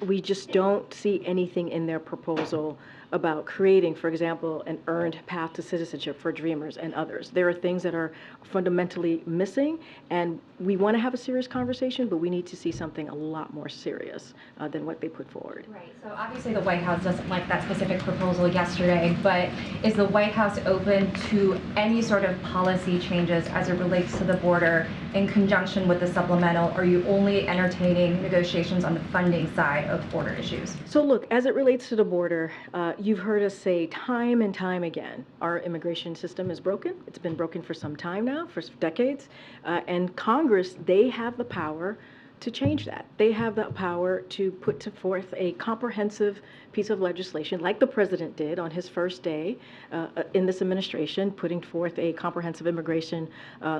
we just don't see anything in their proposal about creating, for example, an earned path to citizenship for Dreamers and others. There are things that are fundamentally missing, and we want to have a serious conversation, but we need to see something a lot more serious than what they put forward. Right, so obviously the White House doesn't like that specific proposal yesterday, but is the White House open to any sort of policy changes as it relates to the border in conjunction with the supplemental? Are you only entertaining negotiations on the funding side of border issues? So look, as it relates to the border, you've heard us say time and time again, our immigration system is broken. It's been broken for some time now, for decades. And Congress, they have the power to change that. They have the power to put forth a comprehensive piece of legislation, like the president did on his first day in this administration, putting forth a comprehensive immigration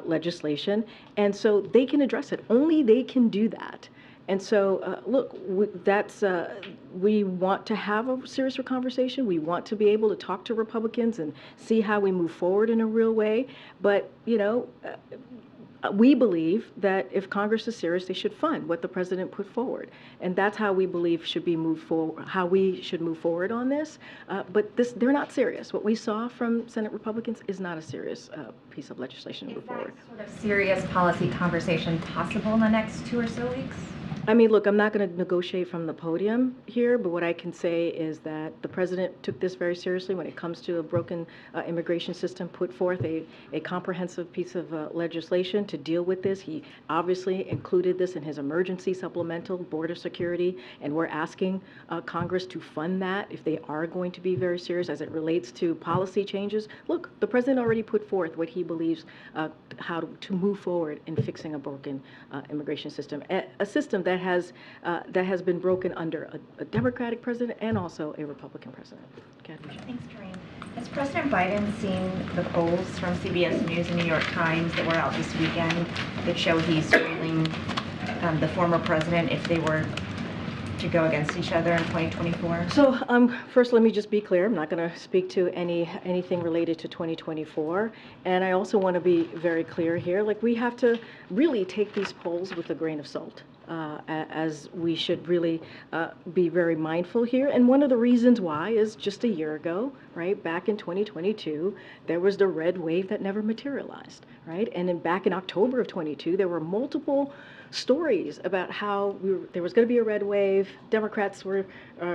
legislation. And so they can address it. Only they can do that. And so, look, we want to have a serious conversation. We want to be able to talk to Republicans and see how we move forward in a real way. But, we believe that if Congress is serious, they should fund what the president put forward. And that's how we believe should be moved forward, how we should move forward on this. But they're not serious. What we saw from Senate Republicans is not a serious piece of legislation to move forward. Is that sort of serious policy conversation possible in the next 2 or so weeks? I mean, look, I'm not going to negotiate from the podium here, but what I can say is that the president took this very seriously when it comes to a broken immigration system, put forth a comprehensive piece of legislation to deal with this. He obviously included this in his emergency supplemental border security, and we're asking Congress to fund that if they are going to be very serious as it relates to policy changes. Look, the president already put forth what he believes how to move forward in fixing a broken immigration system, a system that has been broken under a Democratic president and also a Republican president. Thanks, Karine. Has President Biden seen the polls from CBS News and New York Times that were out this weekend that show he's trailing the former president if they were to go against each other in 2024? So first, let me just be clear. I'm not going to speak to anything related to 2024. And I also want to be very clear here. Like, we have to really take these polls with a grain of salt. As we should really be very mindful here. And one of the reasons why is just a year ago, right, back in 2022, there was the red wave that never materialized, right? And then back in October of 22, there were multiple stories about how there was going to be a red wave, Democrats were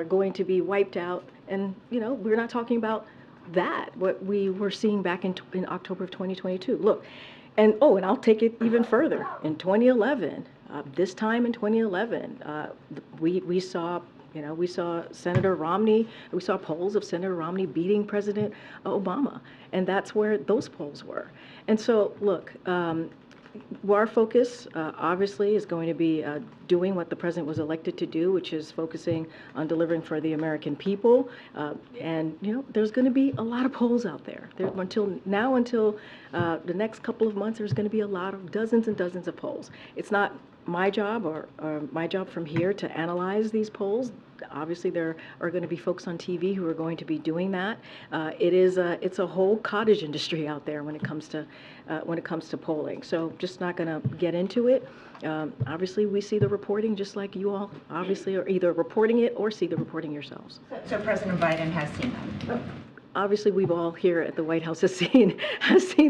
going to be wiped out, and, we're not talking about that, what we were seeing back in October of 2022. Look, And I'll take it even further. In 2011, this time in 2011, we saw Senator Romney, we saw polls of Senator Romney beating President Obama, and that's where those polls were. And so, look, our focus obviously is going to be doing what the president was elected to do, which is focusing on delivering for the American people. And there's going to be a lot of polls out there. Until the next couple of months, there's going to be a lot of dozens and dozens of polls. It's not my job or my job from here to analyze these polls. Obviously, there are going to be folks on TV who are going to be doing that. It's a whole cottage industry out there when it comes to polling. So just not going to get into it. Obviously, we see the reporting just like you all obviously are either reporting it or see the reporting yourselves. So President Biden has seen them? Obviously, we've all here at the White House has seen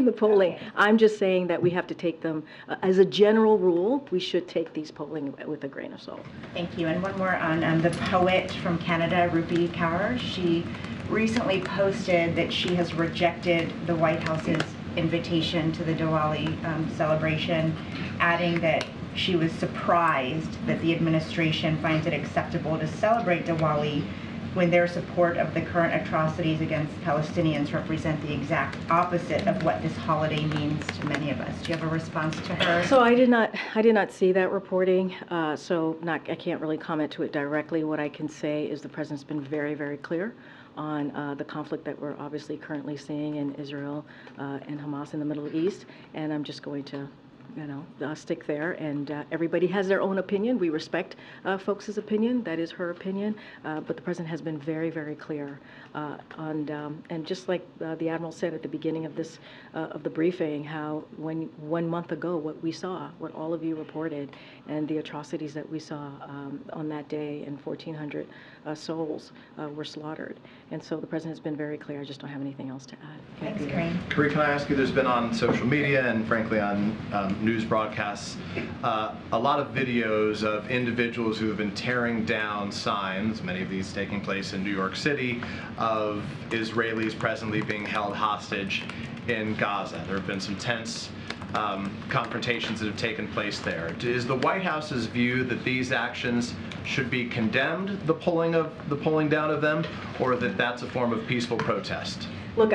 the polling. I'm just saying that we have to take them, as a general rule, we should take these polling with a grain of salt. Thank you. And one more on the poet from Canada, Rupi Kaur. She recently posted that she has rejected the White House's invitation to the Diwali celebration, adding that she was surprised that the administration finds it acceptable to celebrate Diwali when their support of the current atrocities against Palestinians represent the exact opposite of what this holiday means to many of us. Do you have a response to her? So I did not see that reporting, I can't really comment to it directly. What I can say is the president's been very, very clear on the conflict that we're obviously currently seeing in Israel and Hamas in the Middle East, and I'm just going to stick there, and everybody has their own opinion. We respect folks' opinion. That is her opinion, but the president has been very, very clear and just like the Admiral said at the beginning of this of the briefing, how when 1 month ago what all of you reported, and the atrocities that we saw on that day, and 1,400 souls were slaughtered. And so the president has been very clear. I just don't have anything else to add. Thanks, Karine. Karine, can I ask you, there's been on social media and frankly on news broadcasts, a lot of videos of individuals who have been tearing down signs, many of these taking place in New York City, of Israelis presently being held hostage in Gaza. There have been some tense confrontations that have taken place there. Is the White House's view that these actions should be condemned, the pulling down of them, or that that's a form of peaceful protest? Look,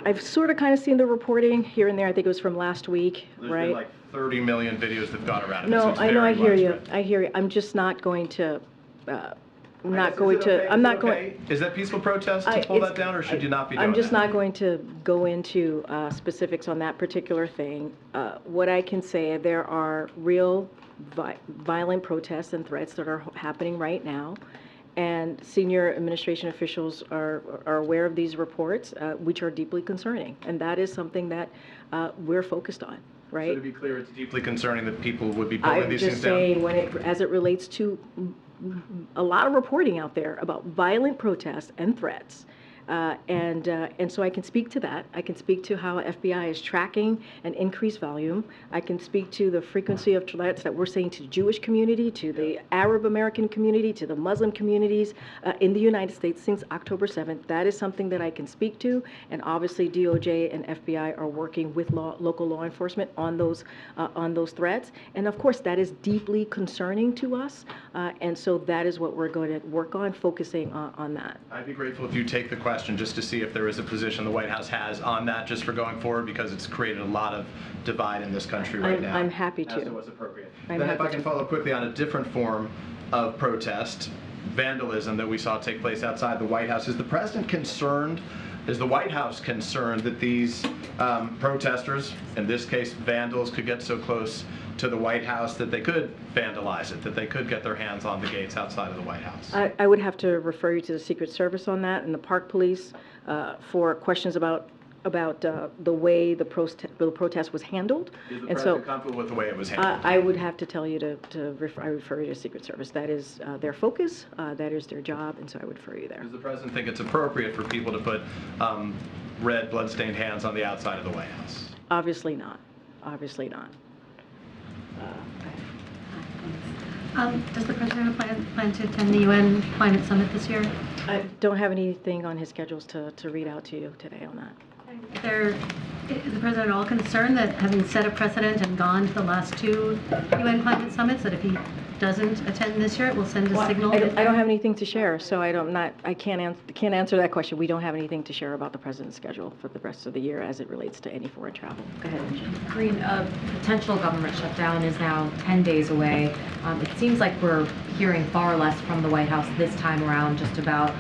I've sort of kind of seen the reporting here and there. I think it was from last week, There's right? been like 30 million videos that've gone around. No, so I know, I hear you. widespread. I hear you. I'm just not going to. I'm not Is going it to. okay? I'm Is not it going. okay? Is that peaceful protest to pull that down, or should you not be doing I'm just that? not going to go into specifics on that particular thing. What I can say, there are real violent protests and threats that are happening right now, and senior administration officials are aware of these reports, which are deeply concerning, and that is something that we're focused on. Right? So to be clear, it's deeply concerning that people would be pulling these things down? I'm just saying, as it relates to a lot of reporting out there about violent protests and threats, and so I can speak to that. I can speak to how FBI is tracking an increased volume. I can speak to the frequency of threats that we're seeing to the Jewish community, to the Arab American community, to the Muslim communities in the United States since October 7th. That is something that I can speak to, and obviously DOJ and FBI are working with local law enforcement on those threats. And of course, that is deeply concerning to us, and so that is what we're going to work on, focusing on that. I'd be grateful if you take the question just to see if there is a position the White House has on that just for going forward, because it's created a lot of divide in this country right now. I'm happy to. As it was appropriate. Then if I can follow quickly on a different form of protest, vandalism that we saw take place outside the White House. Is the president concerned, is the White House concerned that these protesters, in this case vandals, could get so close to the White House that they could vandalize it, that they could get their hands on the gates outside of the White House? I would have to refer you to the Secret Service on that and the Park Police for questions about the way the protest was handled. Is the and president so comfortable with the way it was handled? I would have to tell you I refer you to Secret Service. That is their focus, that is their job, and so I would refer you there. Does the president think it's appropriate for people to put red blood-stained hands on the outside of the White House? Obviously not. Obviously not. Does the president plan to attend the UN Climate Summit this year? I don't have anything on his schedules to read out to you today on that. There Is the president at all concerned that, having set a precedent and gone to the last 2 UN climate summits, that if he doesn't attend this year, it will send a Well, signal? I don't have anything to share, so I can't answer that question. We don't have anything to share about the president's schedule for the rest of the year as it relates to any foreign travel. Go ahead, MJ. Karine, a potential government shutdown is now 10 days away. It seems like we're hearing far less from the White House this time around just about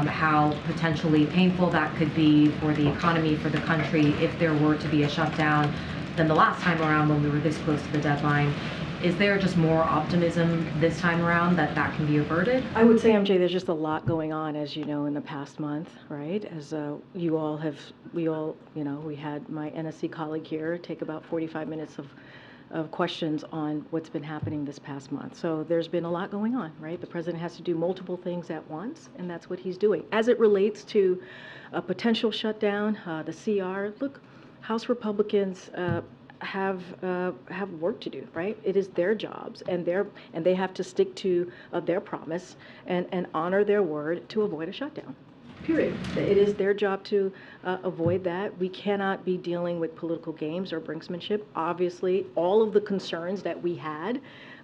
how potentially painful that could be for the economy, for the country, if there were to be a shutdown than the last time around when we were this close to the deadline. Is there just more optimism this time around that that can be averted? I would say, MJ, there's just a lot going on, as you know, in the past month, right? As we had my NSC colleague here take about 45 minutes of questions on what's been happening this past month. So there's been a lot going on, right? The president has to do multiple things at once, and that's what he's doing. As it relates to a potential shutdown, the CR, look, House Republicans have work to do, right? It is their jobs, and they have to stick to their promise and honor their word to avoid a shutdown. Period. It is their job to avoid that. We cannot be dealing with political games or brinksmanship. Obviously, all of the concerns that we had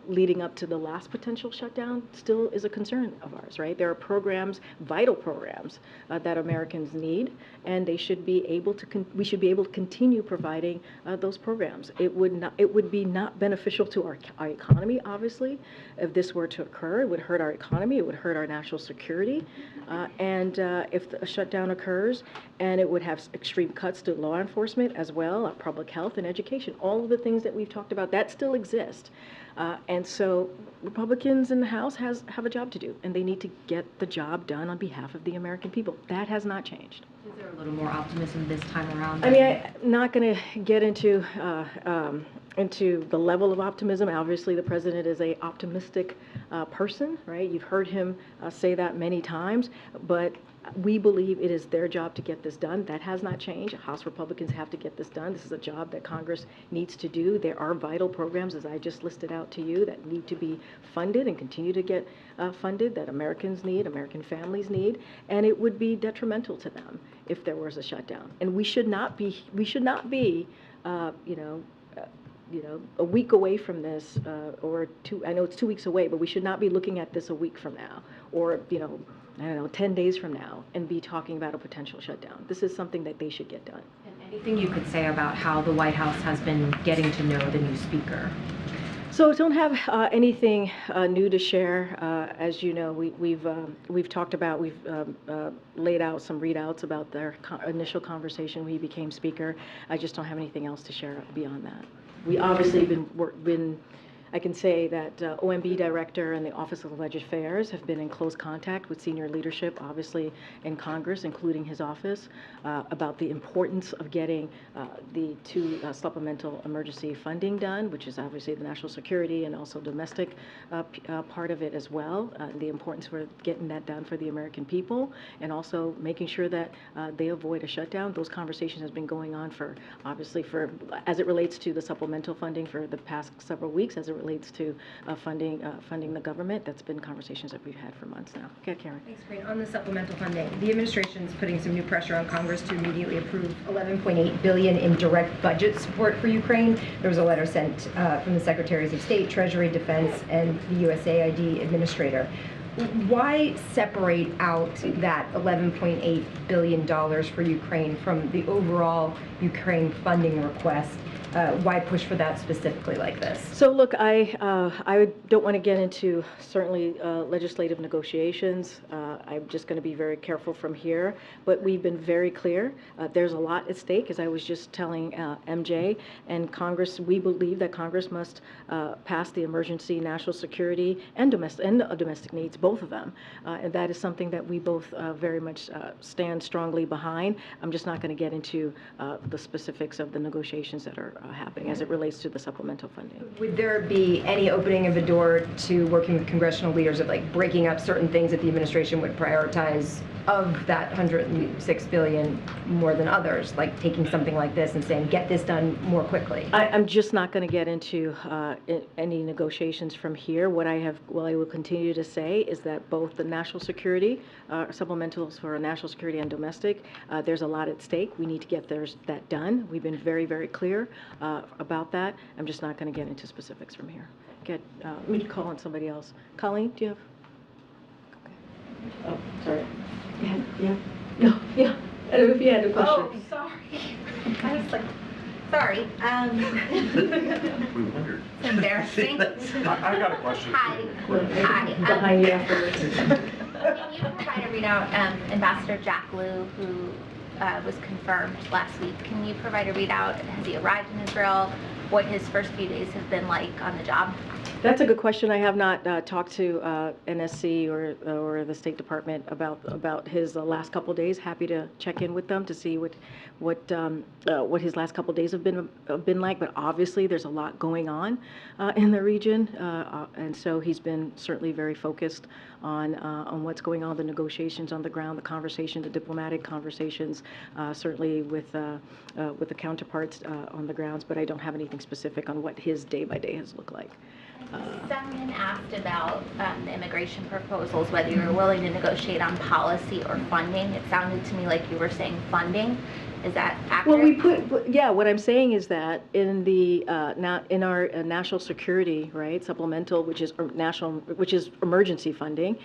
leading up to the last potential shutdown still is a concern of ours, right? There are programs, vital programs, that Americans need, and they should be able to. We should be able to continue providing those programs. It would be not beneficial to our economy, obviously, if this were to occur. It would hurt our economy. It would hurt our national security, and if a shutdown occurs, and it would have extreme cuts to law enforcement as well, public health and education. All of the things that we've talked about that still exist. And so Republicans in the House have a job to do, and they need to get the job done on behalf of the American people. That has not changed. Is there a little more optimism this time around? I mean, I'm not going to get into the level of optimism. Obviously, the president is an optimistic person, right? You've heard him say that many times, but we believe it is their job to get this done. That has not changed. House Republicans have to get this done. This is a job that Congress needs to do. There are vital programs, as I just listed out to you, that need to be funded and continue to get funded, that Americans need, American families need, and it would be detrimental to them if there was a shutdown. And we should not be a week away from this, or I know it's 2 weeks away, but we should not be looking at this a week from now, or, 10 days from now, and be talking about a potential shutdown. This is something that they should get done. And anything you could say about how the White House has been getting to know the new speaker? So don't have anything new to share. As you know, we've talked about, we've laid out some readouts about their initial conversation when he became speaker. I just don't have anything else to share beyond that. We obviously been I can say that OMB Director and the Office of Alleged Affairs have been in close contact with senior leadership, obviously in Congress, including his office, about the importance of getting the 2 supplemental emergency funding done, which is obviously the national security and also domestic part of it as well. The importance for getting that done for the American people, and also making sure that they avoid a shutdown. Those conversations have been going on as it relates to the supplemental funding for the past several weeks, as it relates to funding the government. That's been conversations that we've had for months now. Okay, Karen. Thanks, Karine. On the supplemental funding, the administration's putting some new pressure on Congress to immediately approve $11.8 billion in direct budget support for Ukraine. There was a letter sent from the Secretaries of State, Treasury, Defense, and the USAID administrator. Why separate out that $11.8 billion for Ukraine from the overall Ukraine funding request? Why push for that specifically like this? So look, I don't want to get into certainly legislative negotiations. I'm just going to be very careful from here. But we've been very clear. There's a lot at stake, as I was just telling MJ. And Congress, we believe that Congress must pass the emergency national security and domestic needs, both of them. And that is something that we both very much stand strongly behind. I'm just not going to get into the specifics of the negotiations that are happening as it relates to the supplemental funding. Would there be any opening of a door to working with congressional leaders of like breaking up certain things that the administration would prioritize of that $106 billion more than others, like taking something like this and saying, get this done more quickly? I'm just not going to get into any negotiations from here. What I will continue to say is that both the national security, supplementals for national security and domestic, there's a lot at stake. We need to get that done. We've been very, very clear about that. I'm just not going to get into specifics from here. Let me call on somebody else. Colleen, do you have? Oh, sorry. Yeah. No, yeah. I don't know if you had a question. Oh, sorry. I was like, sorry. We wondered. It's embarrassing. I got a question. Hi. Hi. Behind you afterwards. Can you provide a readout, Ambassador Jack Lew, who was confirmed last week, can you provide a readout? Has he arrived in Israel? What his first few days have been like on the job? That's a good question. I have not talked to NSC or the State Department about his last couple of days. Happy to check in with them to see what his last couple of days have been like. But obviously, there's a lot going on in the region, and so he's been certainly very focused on what's going on, the negotiations on the ground, the conversation, the diplomatic conversations, certainly with the counterparts on the grounds. But I don't have anything specific on what his day-by-day has looked like. Someone asked about the immigration proposals, whether you were willing to negotiate on policy or funding. It sounded to me like you were saying funding. Is that accurate? Well, what I'm saying is that in in our national security, right, supplemental, which is emergency funding,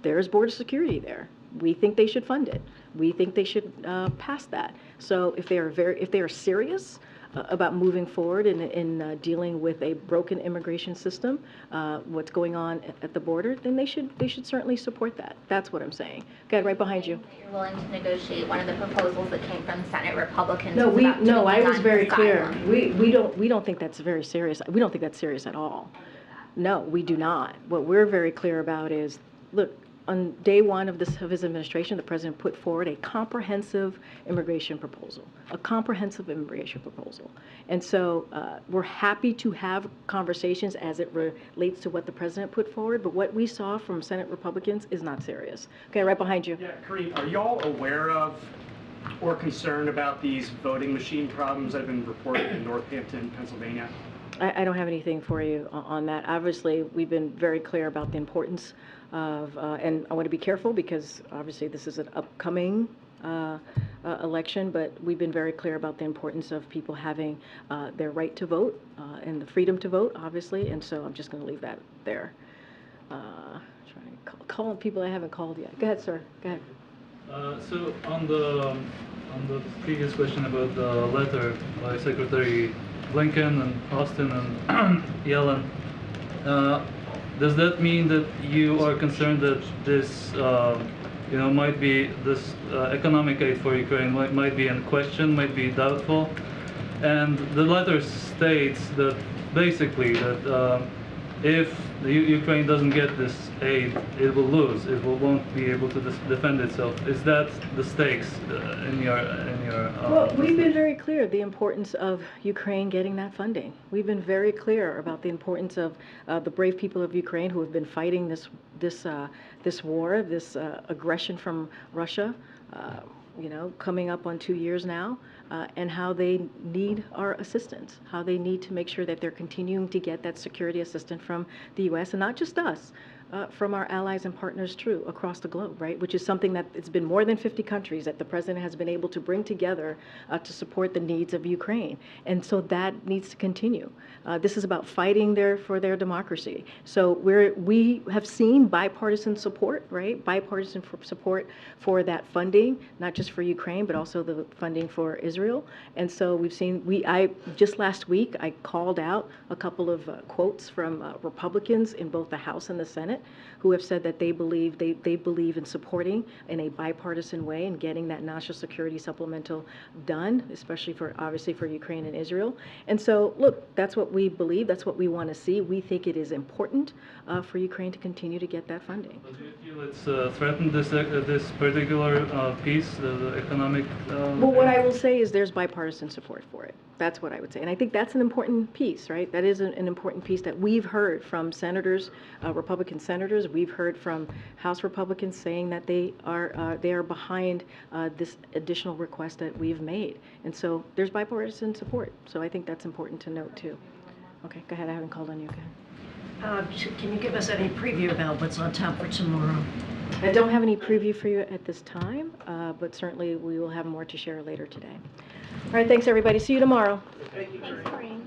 there's border security there. We think they should fund it. We think they should pass that. So if they are serious about moving forward in dealing with a broken immigration system, what's going on at the border, then they should certainly support that. That's what I'm saying. Okay, right behind you. You're willing to negotiate one of the proposals that came from Senate Republicans. No, I was very clear. We don't think that's very serious. We don't think that's serious at all. No, we do not. What we're very clear about is, look, on day one of his administration, the president put forward a comprehensive immigration proposal, And so we're happy to have conversations as it relates to what the president put forward, but what we saw from Senate Republicans is not serious. Okay, right behind you. Yeah, Karine, are y'all aware of or concerned about these voting machine problems that have been reported in Northampton, Pennsylvania? I don't have anything for you on that. Obviously, we've been very clear about the importance of, and I want to be careful because obviously this is an upcoming election, but we've been very clear about the importance of people having their right to vote and the freedom to vote, obviously, and so I'm just going to leave that there. Trying to call people I haven't called yet. Go ahead, sir. Go ahead. So on the previous question about the letter by Secretary Blinken and Austin and Yellen, does that mean that you are concerned that this, might be this economic aid for Ukraine might be in question, might be doubtful? And the letter states that basically that if the Ukraine doesn't get this aid, it will lose. It won't be able to defend itself. Is that the stakes in your? Well, we've been very clear the importance of Ukraine getting that funding. We've been very clear about the importance of the brave people of Ukraine who have been fighting this war, this aggression from Russia. Coming up on 2 years now, and how they need our assistance, how they need to make sure that they're continuing to get that security assistance from the U.S. and not just us, from our allies and partners too across the globe, right? Which is something that it's been more than 50 countries that the president has been able to bring together to support the needs of Ukraine. And so that needs to continue. This is about fighting for their democracy. So we have seen bipartisan support, right? Bipartisan support for that funding, not just for Ukraine, but also the funding for Israel. And so we've seen, just last week, I called out a couple of quotes from Republicans in both the House and the Senate who have said that they believe in supporting in a bipartisan way and getting that national security supplemental done, especially obviously for Ukraine and Israel. And so, look, that's what we believe. That's what we want to see. We think it is important for Ukraine to continue to get that funding. But do you feel it's threatened, this particular piece, the economic? Well, what I will say is there's bipartisan support for it. That's what I would say. And I think that's an important piece, right? That is an important piece that we've heard from senators, Republican senators. We've heard from House Republicans saying that they are behind this additional request that we've made. And so there's bipartisan support. So I think that's important to note too. Okay, go ahead. I haven't called on you. Go ahead. Can you give us any preview about what's on tap for tomorrow? I don't have any preview for you at this time, but certainly we will have more to share later today. All right, thanks everybody. See you tomorrow. Thanks, Karine.